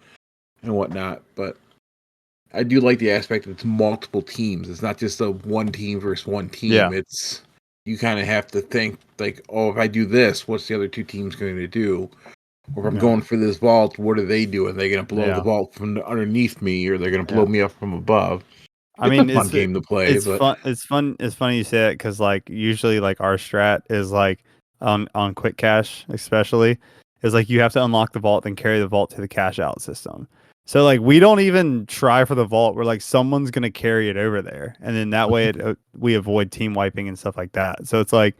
and whatnot, but I do like the aspect that it's multiple teams. It's not just a one team versus one team. Yeah. It's you kind of have to think like, oh, if I do this, what's the other two teams going to do? Or if I'm Yeah. going for this vault, what are they doing? Are they going to blow Yeah. the vault from underneath me, or they're going to blow Yeah. me up from above? I It's mean, a fun game to play. it's But fun. It's fun. It's funny you say it, because like usually like our strat is like on quick cash, especially is like you have to unlock the vault and carry the vault to the cash out system. So like we don't even try for the vault. We're like, someone's gonna carry it over there, and then that way we avoid team wiping and stuff like that. So it's like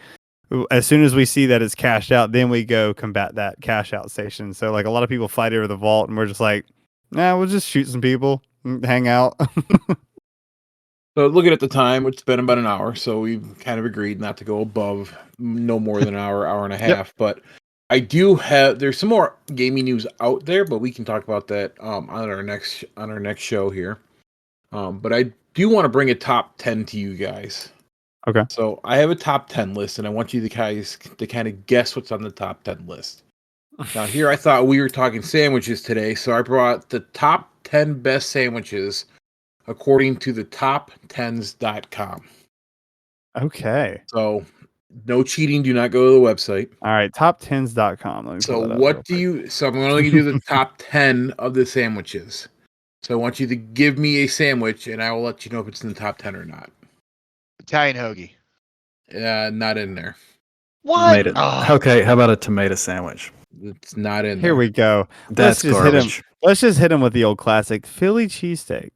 as soon as we see that it's cashed out, then we go combat that cash out station. So like a lot of people fight over the vault, and we're just like, nah, we'll just shoot some people, hang out. so looking at the time, it's been about an hour, so we've kind of agreed not to go above no more than an hour and a half. But I do have there's some more gaming news out there, but we can talk about that on our next show here. But I do want to bring a top 10 to you guys. Okay. So I have a top 10 list, and I want you guys to kind of guess what's on the top 10 list. Now, here I thought we were talking sandwiches today, so I brought the top 10 best sandwiches according to the top10s.com. Okay. So no cheating. Do not go to the website. All right. Top10s.com. Let me So pull that up what real do quick. you? So I'm going to do the top 10 of the sandwiches. So I want you to give me a sandwich, and I will let you know if it's in the top 10 or not. Italian hoagie. Not in there. What? Tomato. Oh, Okay, how about a tomato sandwich? It's not in Here there. we go. That's just hit him. garbage. Let's just hit him with the old classic Philly cheesesteak.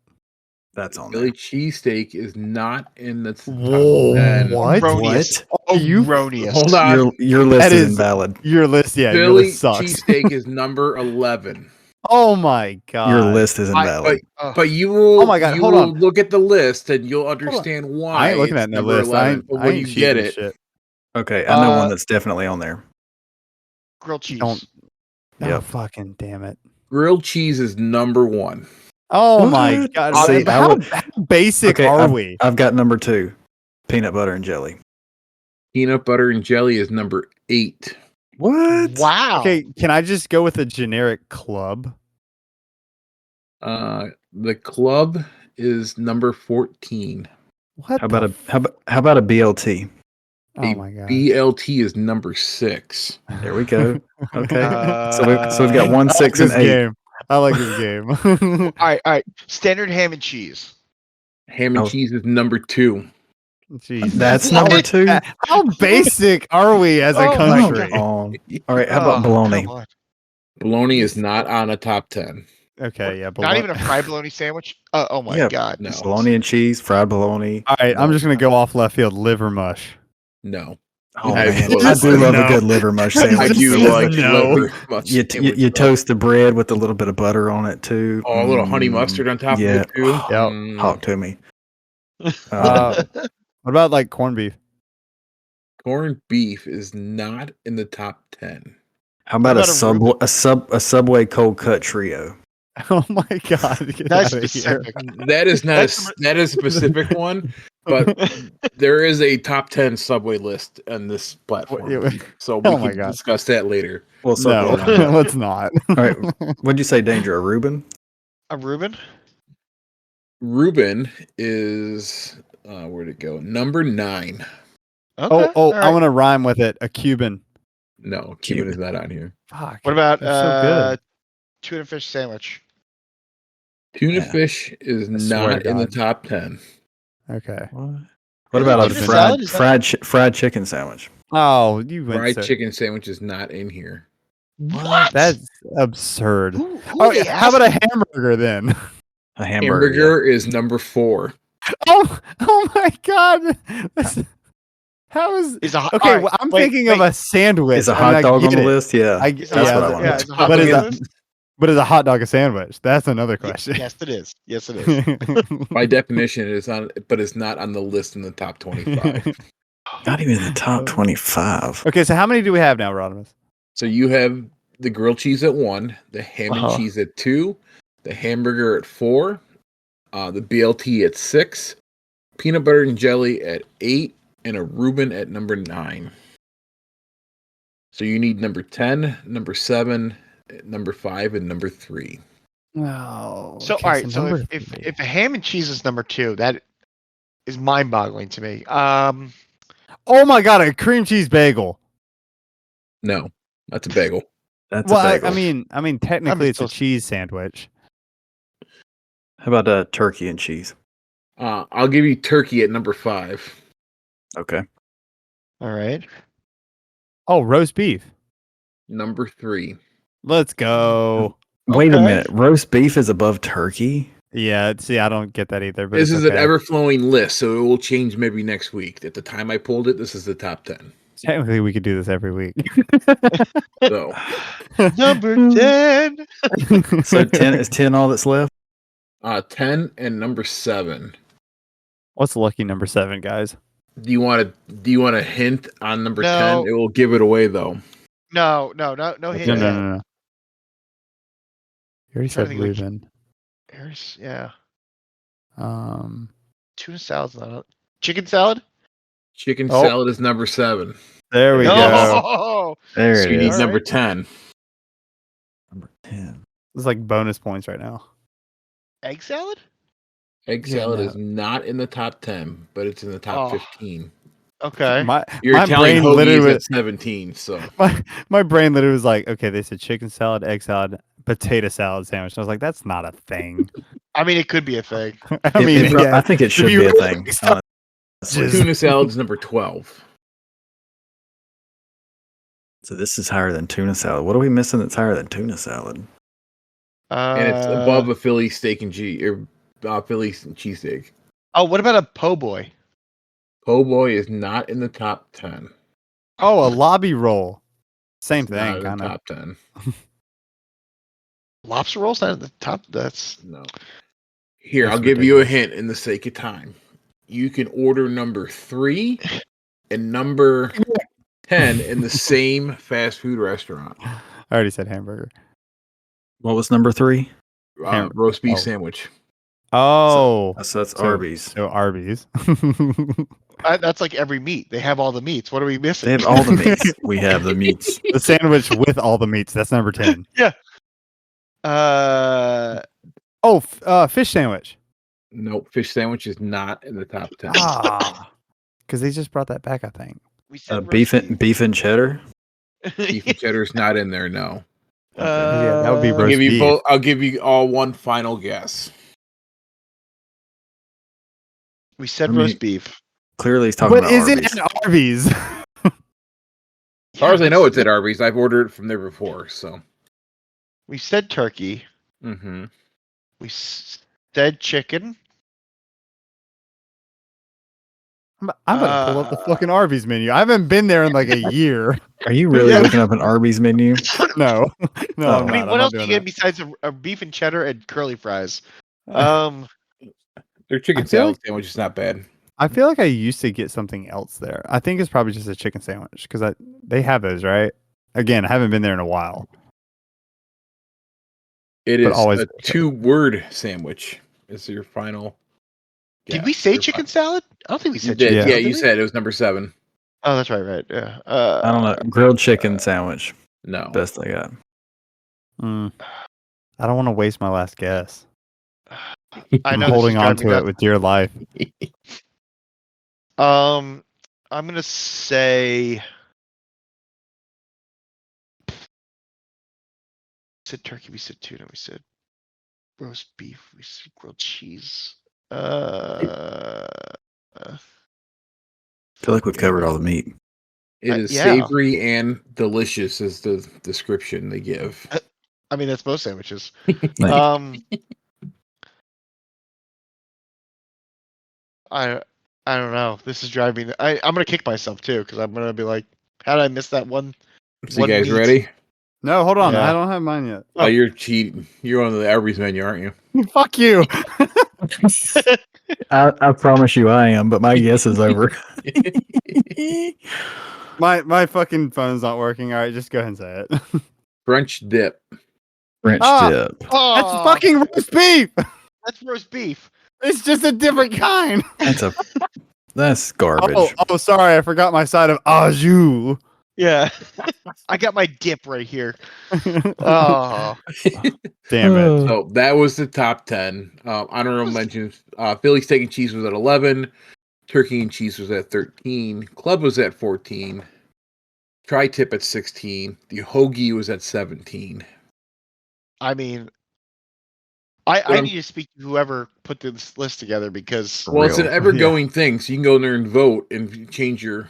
That's on Philly there. cheesesteak is not in the top Whoa, 10. what? Erroneous. You- Erroneous. Hold on. Your list That is is- invalid. Your list, yeah, your Philly list sucks. cheesesteak is number 11. Oh my god. Your list is I- invalid. But you will. Oh my God, you hold will on. look at the list and you'll understand why. I ain't looking it's at no number list. 11. But I when ain't you get cheating it, shit. Okay, I know Uh, one that's definitely on there. Grilled cheese. Don't. Oh Yep. fucking damn it. grilled cheese is number 1. Oh my What? god. See, how I would- basic Okay, are we? I've got number 2. Peanut butter and jelly. Peanut butter and jelly is number 8. What? Wow. Okay, can I just go with a generic club? The club is number 14. What? How about a BLT? Oh my god. BLT is number 6. There we go. Okay. Uh, so we've got 1, I 6, like and this 8. game. I like this game. all right. Standard ham and cheese. Ham and Oh. cheese is number 2. Jesus. That's number 2. How basic are we as a Oh my country? God. All right. How about bologna? Come on. Bologna is not on a top 10. Okay, yeah. Not even a fried bologna sandwich. Oh my Yeah, god. no. Bologna and cheese, fried bologna. All right, I'm No. just gonna go off left field. Liver mush. No. Oh I man, would- I do love No. a good liver mush I sandwich. do Just like no. liver mush You sandwich, toast the bread with a little bit of butter on it too. Oh, a little honey mustard on top yeah. of it too. Yep. Talk to me. What about like corned beef? Corned beef is not in the top 10. How about What about a Subway cold cut trio? Oh my god, get That's outta here. specific. That is not That's that is a specific one, but there is a top 10 Subway list on this platform. Yeah. So we Oh my can God. discuss that later. We'll circle No, around that. let's not. All right. What'd you say, Danger? A Reuben? A Reuben? Reuben is where'd it go? Number 9. Okay. Oh, all I right. want to rhyme with it. A Cuban. No, Cuban is not on here. Fuck. What about They're so good. tuna fish sandwich? Tuna Yeah. fish is I swear not to in the God. top 10. Okay. What about a Tuna salad? Is that- fried chicken sandwich? Oh, you went Fried so. chicken sandwich is not in here. What? That's absurd. Who Oh, are they yeah, how about a asking? hamburger then? A hamburger. Hamburger is number 4. Oh my god. How is Is a okay? all right, well, I'm wait, thinking of wait. a sandwich. Is a I mean, hot I dog on get the it. list? Yeah. That's That's what I yeah, want. Yeah, is a hot But dog is on a- the list? But is a hot dog a sandwich? That's another question. Yes, it is. Yes, it is. By definition, it is on, but it's not on the list in the top 25. Not even in the top 25. Okay, so how many do we have now, Rodimus? So you have the grilled cheese at 1, the ham and Uh-huh. cheese at 2, the hamburger at 4, the BLT at 6, peanut butter and jelly at 8, and a Reuben at number 9. So you need number 10, number 7, number 5, and number 3. Oh. So all right. So if a ham and cheese is number 2, that is mind-boggling to me. oh my god, a cream cheese bagel. No, that's a bagel. That's Well, a bagel. I mean, technically it's a so- cheese sandwich. How about a turkey and cheese? I'll give you turkey at number 5. Okay. All right. Oh, roast beef. Number 3. Let's go. Wait a Okay. minute. Roast beef is above turkey? Yeah, see, I don't get that either. But This it's is an okay. ever-flowing list, so it will change maybe next week. At the time I pulled it, this is the top 10. Technically, we could do this every week. So Number 10. So 10 is 10 all that's left? 10 and number 7. What's lucky number 7, guys? Do you want a hint on number No. 10? It will give it away though. No hint. No, yet. no. You already Trying to said think which- Reuben. Yeah. Um, Tuna salad's not a- Chicken salad? Chicken Oh. salad is number 7. there we go. Oh, There So it you need is. number Alright. 10. Number 10. It's like bonus points right now. egg salad? Egg Yeah, salad no. is not in the top 10, but it's in the top Oh. 15. Okay. Your My Italian brain hoagie literally is was- at 17, so my brain literally was like, okay, they said chicken salad, egg salad, potato salad sandwich. And I was like, that's not a thing. I mean, it could be a thing. I mean, yeah. I think it should you be a really thing. start- honestly. tuna salad is number 12. So this is higher than tuna salad. What are we missing that's higher than tuna salad? And it's above a Philly steak and cheese or Philly cheesesteak. Oh, what about a po' boy? Po' boy is not in the top 10. Oh, a lobby roll. Same It's not thing, in the kind of. top 10. Lobster rolls not at the top. That's No. Here, That's I'll give you a ridiculous. hint in the sake of time. You can order number 3 and number 10 in the same fast food restaurant. I already said hamburger. What was number 3? Roast beef Oh. sandwich. Oh, So that's So- Arby's. so Arby's. That's like every meat. They have all the meats. What are we missing? They have all the meats. We have the meats. The sandwich with all the meats. That's number 10. Uh, Fish sandwich. Nope, fish sandwich is not in the top 10. Because they just brought that back, I think. we said Beef and cheddar. Beef and cheddar's not in there. No. Yeah, that would be I'll roast give you beef. both. I'll give you all one final guess. We said I mean, roast beef. Clearly, he's talking But about is Arby's. it at Arby's? As far as I know, it's at Arby's. I've ordered it from there before. So. We said turkey. Mm-hmm. We said chicken. I'm gonna pull up the fucking Arby's menu. I haven't been there in like a year. Are you really looking up an Arby's menu? No, no. Oh. I'm I mean, not. what I'm else not do you doing get that. besides a beef and cheddar and curly fries? Their chicken I feel salad sandwich is not bad. I feel like I used to get something else there. I think it's probably just a chicken sandwich because they have those, right? Again, I haven't been there in a while. It But is always a 2-word sandwich. Is your final? Did guess. we say Your chicken salad? I don't think we You said did. chicken Yeah. Yeah, salad. you did we? said it was number 7. Oh, that's right. Yeah. I don't know. Grilled chicken sandwich. No. Best I got. I don't want to waste my last guess. I I'm know. holding this is on driving me to it nuts. with dear life. I'm gonna say. We said turkey. We said tuna. We said roast beef. We said grilled cheese. I feel like we've covered all the meat. It is yeah. savory and delicious, is the description they give. I mean, that's most sandwiches. Like, I don't know. This is driving me. I'm gonna kick myself too because I'm gonna be like, how did I miss that one? So you One guys meat. ready? No, hold on. Yeah. I don't have mine yet. Oh, you're cheating. You're on the Arby's menu, aren't you? Fuck you. I promise you I am, but my guess is over. My fucking phone's not working. All right, just go ahead and say it. French dip. French Ah. dip. Oh, That's fucking roast beef. That's roast beef. It's just a different kind. That's garbage. Oh, sorry. I forgot my side of au jus. Yeah. I got my dip right here. Oh. Damn it. So that was the top 10. Honorable mentions. Philly steak and cheese was at 11. Turkey and cheese was at 13. Club was at 14. Tri-tip at 16. The hoagie was at 17. I mean, I need to speak to whoever put this list together because Well, it's an Real. ever-going thing, so you can go in there and vote and change the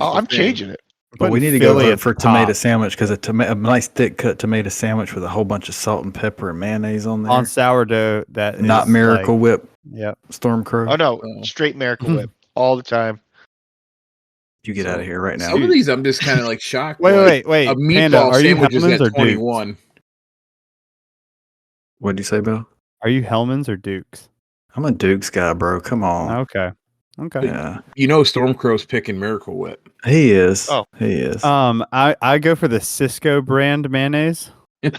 I'm thing. changing it. But we Putting need to go Philly vote at for the tomato top. sandwich because a nice thick cut tomato sandwich with a whole bunch of salt and pepper and mayonnaise on there. On sourdough. That is Not Miracle like, Whip Yep. Storm Crow. Oh no, Oh. straight Miracle Whip all the time. You get out of here right now. Some of these I'm just kind of like shocked. Wait. A Panda, meatball are you sandwich is Hellman's or at 21. What'd you say, Bill? Are you Hellman's or Duke's? I'm a Duke's guy, bro. Come on. Okay. Yeah, You know Stormcrow's picking Miracle Whip. he is. Oh. He is. I go for the Cisco brand mayonnaise. It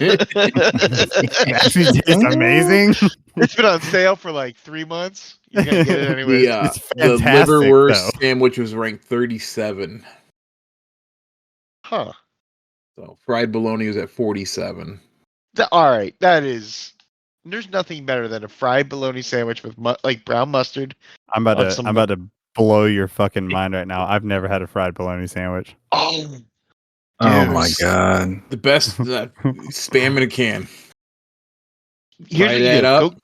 actually tastes amazing. It's been on sale for like 3 months. You can't get it anywhere. It's The fantastic, liverwurst though. sandwich was ranked 37. Huh. So fried bologna was at 47. All right, that is. There's nothing better than a fried bologna sandwich with like brown mustard. I'm about to blow your fucking mind right now. I've never had a fried bologna sandwich. Oh, Oh dude. my god. The best spam in a can. Here's Fry what you that do. up.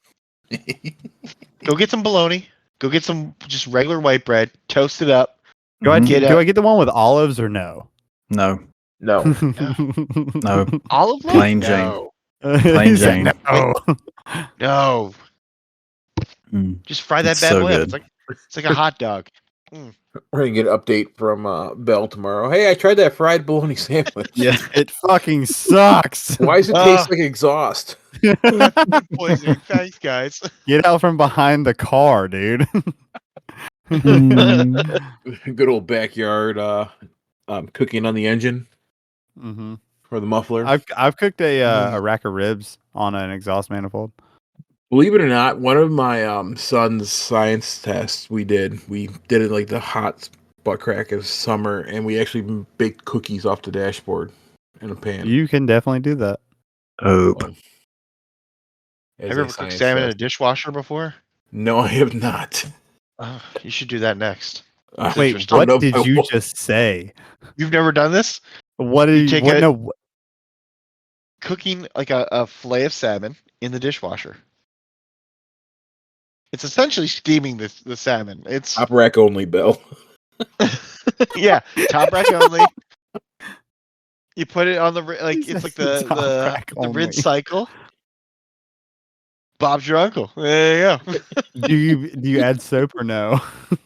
Go get some bologna. Go get some just regular white bread. Toast it up. Do I Mhm. do I get the one with olives or no? No. No. No. Olive oil? Plain Jane. No. Plain He said Jane. no. No. Mm. Just fry that It's bad so boy up. good. It's like a hot dog. We're gonna get an update from Bell tomorrow. Hey, I tried that fried bologna sandwich. Yeah. It fucking sucks. Why does it taste like exhaust? Food poisoning. Thanks, guys. Get out from behind the car, dude. Mm. Good old backyard cooking on the engine Mm-hmm. for the muffler. I've cooked a rack of ribs on an exhaust manifold. Believe it or not, one of my son's science tests we did it like the hot butt crack of summer, and we actually baked cookies off the dashboard in a pan. You can definitely do that. Oh, Well, as Have you a ever cooked science salmon in a test. dishwasher before? No, I have not. You should do that next. It's Wait, interesting. what don't know did if I you will. just say? You've never done this? What You did take what? a- No, Cooking like a fillet of salmon in the dishwasher. It's essentially steaming the salmon. It's Top rack only, Bill. yeah, top rack only. You put it on the like it's like It's top rack the rinse only. cycle. Bob's your uncle. There you Do you add soap or no?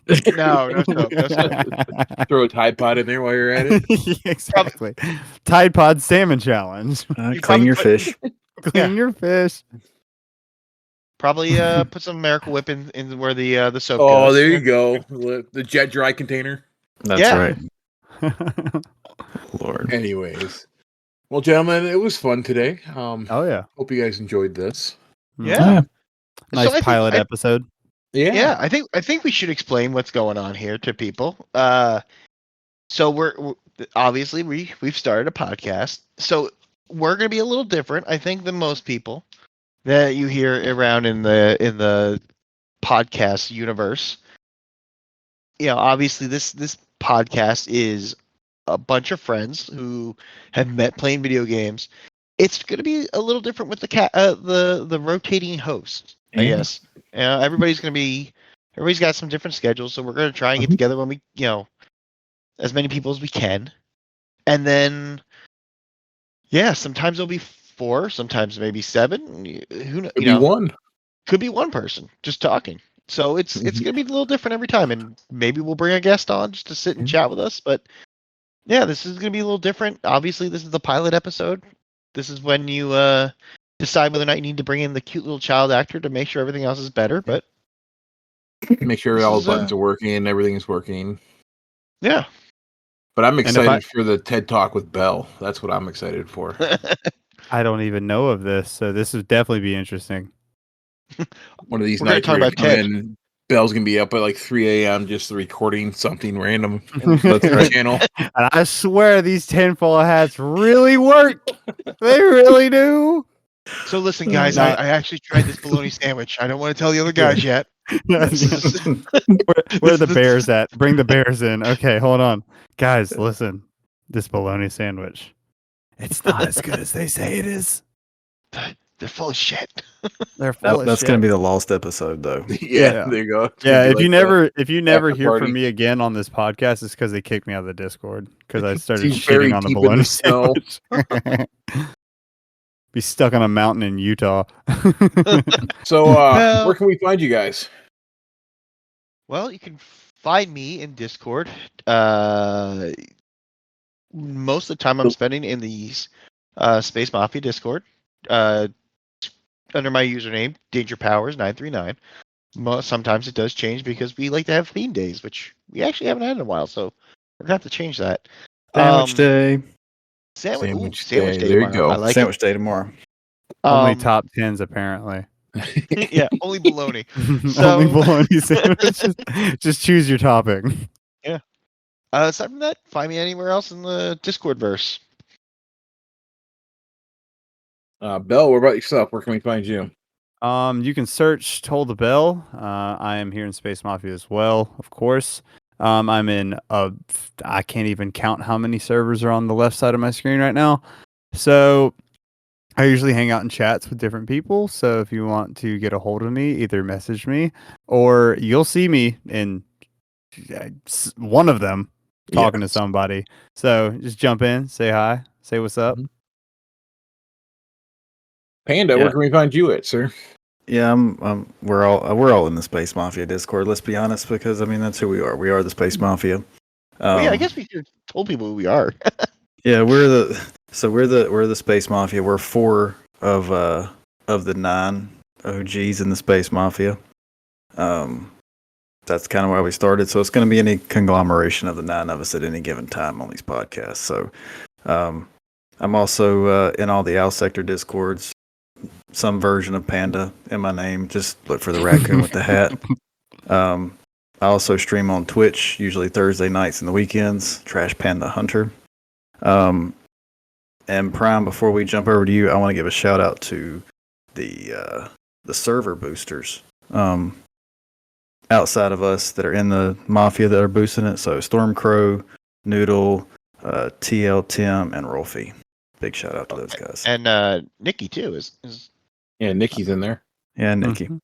go. No soap. No soap. Throw a Tide Pod in there while you're at it. Exactly. Tide Pod Salmon Challenge. You clean probably your put- fish. Clean your fish. Probably put some Miracle Whip in where the soap Oh, goes. there you go. The jet dry container. That's Yeah. right. Lord. Anyways. Well, gentlemen, it was fun today. Oh yeah. Hope you guys enjoyed this. Yeah. Nice So I think- pilot episode. Yeah, I think we should explain what's going on here to people. So we're obviously we've started a podcast, so we're gonna be a little different, I think, than most people that you hear around in the podcast universe. You know, obviously this podcast is a bunch of friends who have met playing video games. It's gonna be a little different with the rotating host, I Yeah. guess. Everybody's got some different schedules, so we're gonna try and get Mhm. together when we, as many people as we can, and then, yeah, sometimes it'll be 4, sometimes maybe 7. Who knows? Could be one. Could be one person just talking. So it's gonna be a little different every time, and maybe we'll bring a guest on just to sit and chat with us. But yeah, this is gonna be a little different. Obviously, this is the pilot episode. This is when you decide whether or not you need to bring in the cute little child actor to make sure everything else is better. But Make sure This all is, the buttons are working and everything is working. yeah, But I'm if excited I- for the TED Talk with Bell. That's what I'm excited for. I don't even know of this, so this would definitely be interesting. One of these We're gonna nights talk we're gonna about come TED. in, Bell's gonna be up at like 3 a.m. just recording something random That's on the right. channel. And I swear these tinfoil hats really work. They really do. So listen, guys, Not- I actually tried this bologna sandwich. I don't want to tell the other guys yet. This is- Where are the this- bears at? Bring the bears in. Okay, hold on. Guys, listen. This bologna sandwich. It's not as good as they say it is. They're full of shit. They're full of That's shit. going to be the lost episode, though. yeah, Yeah. there you go. It's Yeah, gonna if be you like never after hear party. from me again on this podcast, it's because they kicked me out of the Discord because I started He's buried shitting on the deep in bologna the snow. sandwich. Be stuck on a mountain in Utah. So, Well- where can we find you guys? Well, you can find me in Discord. Most of the time I'm spending in the Space Mafia Discord. Under my username, DangerPowers939. Sometimes it does change because we like to have theme days, which we actually haven't had in a while, so we're gonna have to change that. Sandwich day. Sandwich Day. day. There you tomorrow. go. I like Sandwich day tomorrow. it. Only top tens, apparently. Yeah, only bologna. Only So- bologna sandwiches. Just choose your topic. Aside from that, find me anywhere else in the Discord verse. Bell, what about yourself? Where can we find you? You can search Toll the Bell. I am here in Space Mafia as well, of course. I'm in I can't even count how many servers are on the left side of my screen right now. So I usually hang out in chats with different people. So if you want to get a hold of me, either message me or you'll see me in one of them talking to somebody. So just jump in, say hi, say what's up. Panda, Yeah. where can we find you at, sir? Yeah, we're all in the Space Mafia Discord. Let's be honest, because I mean that's who we are. We are the Space Mafia. Well, yeah, I guess we should have told people who we are. Yeah, we're the Space Mafia. We're 4 of the 9 OGs in the Space Mafia. That's kind of why we started. So it's going to be any conglomeration of the 9 of us at any given time on these podcasts. So I'm also in all the Owl Sector Discords. some version of Panda in my name. Just look for the raccoon with the hat. I also stream on Twitch, usually Thursday nights and the weekends. Trash Panda Hunter. And Prime, before we jump over to you, I want to give a shout out to the server boosters. Outside of us that are in the Mafia that are boosting it. So Stormcrow, Noodle, TL Tim, and Rolfie. Big shout out to those guys. And Nikki too is Yeah, Nikki's in there. Yeah, Nikki. Mhm.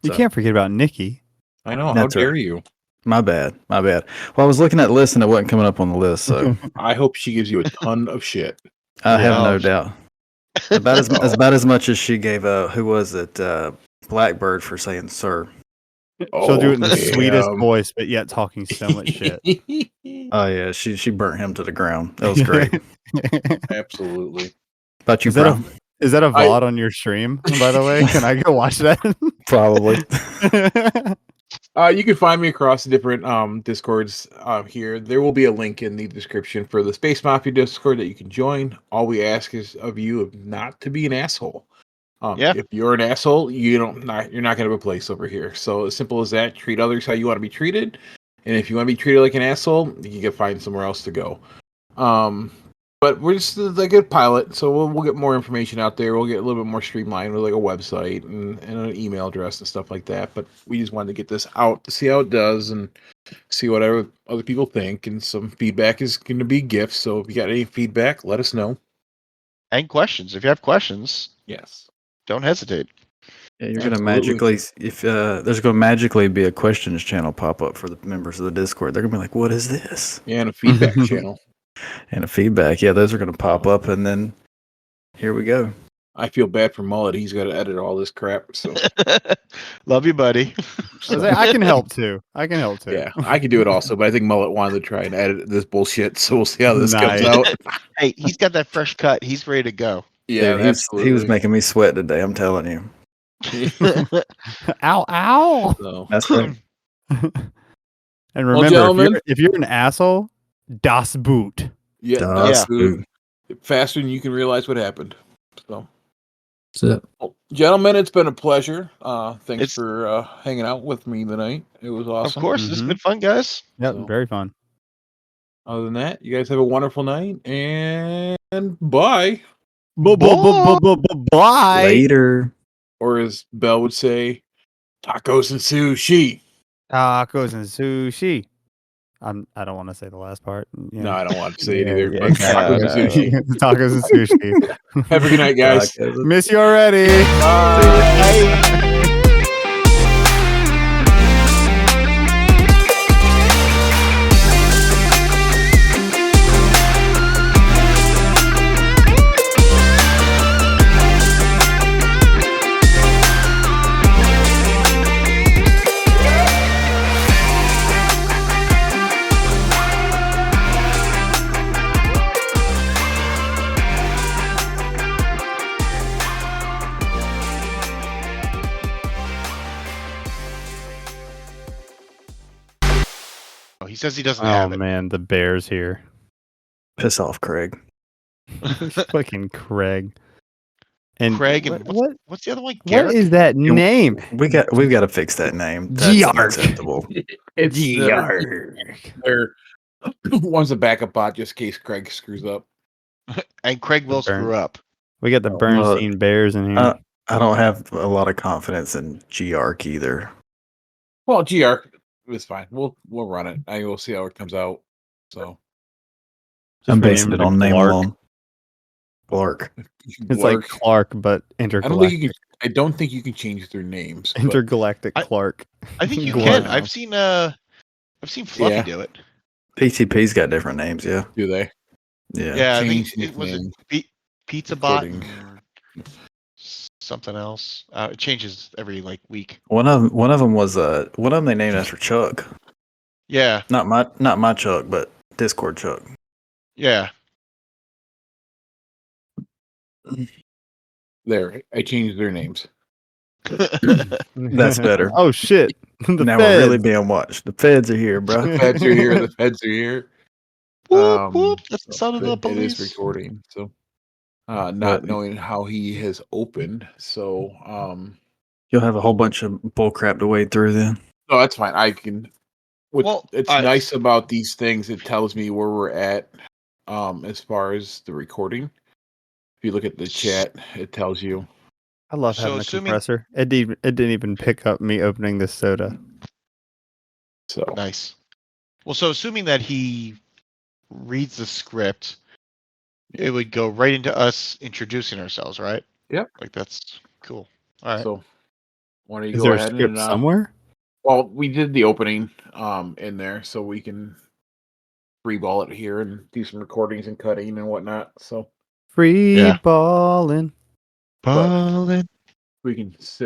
You So- can't forget about Nikki. I know. How That's dare right. you? My bad. Well, I was looking at the list and it wasn't coming up on the list, so I hope she gives you a ton of shit. I have Yeah. no doubt. About as much as she gave who was it? Blackbird for saying sir. She'll do it in the damn. sweetest voice, but yet talking so much shit. Oh yeah, she burnt him to the ground. That was great. Absolutely. About you, Is that a- Prime? Is that a VOD on your stream, by the way? Can I go watch that? Probably. You can find me across the different Discords here. There will be a link in the description for the Space Mafia Discord that you can join. All we ask is of you not to be an asshole. Yeah. If you're an asshole, you're not going to have a place over here. So as simple as that. Treat others how you want to be treated, and if you want to be treated like an asshole, you can find somewhere else to go. But we're just like a pilot, so we'll get more information out there. We'll get a little bit more streamlined with like a website and an email address and stuff like that. But we just wanted to get this out to see how it does and see what other people think. And some feedback is going to be gifts. So if you got any feedback, let us know. and questions. If you have questions, Yes. don't hesitate. Yeah, you're gonna Absolutely. magically there's gonna magically be a questions channel pop up for the members of the Discord. They're gonna be like, "What is this?" Yeah, and a feedback channel. And a feedback. Yeah, those are gonna pop up, and then here we go. I feel bad for Mullet. He's got to edit all this crap. So Love you, buddy. I can help too. yeah, I could do it also, but I think Mullet wanted to try and edit this bullshit. So we'll see how this Nice. comes out. Hey, he's got that fresh cut. He's ready to go. Yeah, Dude, he was making me sweat today. I'm telling you. Ow, ow. So, That's right. And remember, gentlemen. if you're an asshole, das Boot. yeah, Das dude. Boot. Faster than you can realize what happened. So, That's it. well, gentlemen, it's been a pleasure. Thanks It's- for hanging out with me tonight. It was awesome. Of course, this has Mhm. been fun, guys. Yep, So- very fun. Other than that, you guys have a wonderful night and bye. Bye. Later. Or as Belle would say, tacos and sushi. Tacos and sushi. I don't want to say the last part. Yeah. No, I don't want to say it Yeah, either. yeah, But exactly. tacos and sushi. Tacos and sushi. Have a good night, guys. Miss you already. Oh, he says he doesn't Oh have it. man, the Bears here. Piss off, Craig. Fucking Craig. And Craig and what what's the other one? what Garrett? is that name? We've got to fix that name. That's Yark. unacceptable. It's They're one's a backup bot just in case Craig screws up. And Craig will Burn. screw up. We got the Bernstein Bears in here. I don't have a lot of confidence in G-Arc either. Well, GR is fine. We'll run it. I will see how it comes out. So Just I'm basing rename it on name Clark. alone. Clark. It's like Clark, but I don't think intergalactic. you can. I don't think you can change their names. but- Intergalactic I- Clark. I think you Wow. can. I've seen Fluffy Yeah. do it. PTP's got different names, yeah. do they? Yeah. Yeah, I think Change it was nickname. Pizza Bot Recording. and something else. It changes every week. One of them was one of them they named after Chuck. Yeah, Not my Chuck, but Discord Chuck. yeah. There, I changed their names. That's better. Oh shit! The Now feds. we're really being watched. The feds are here, bro. The feds are here. The feds are here. Whoop, whoop. That's the sound of the It is police. recording. So not knowing how he has opened. So, You'll have a whole bunch of bull crap to wade through then. no, that's fine. I can. Well, It's nice about these things. It tells me where we're at, as far as the recording. If you look at the chat, it tells you. I love So having a assuming- compressor. It didn't even pick up me opening this soda. So Nice. Well, so assuming that he reads the script, it would go right into us introducing ourselves, right? Yep. Like that's cool. All right. So why don't you Is go there a ahead script and somewhere? well, we did the opening in there, so we can freeball it here and do some recordings and cutting and whatnot. So Free Yeah. balling. but Ballin'. we can sit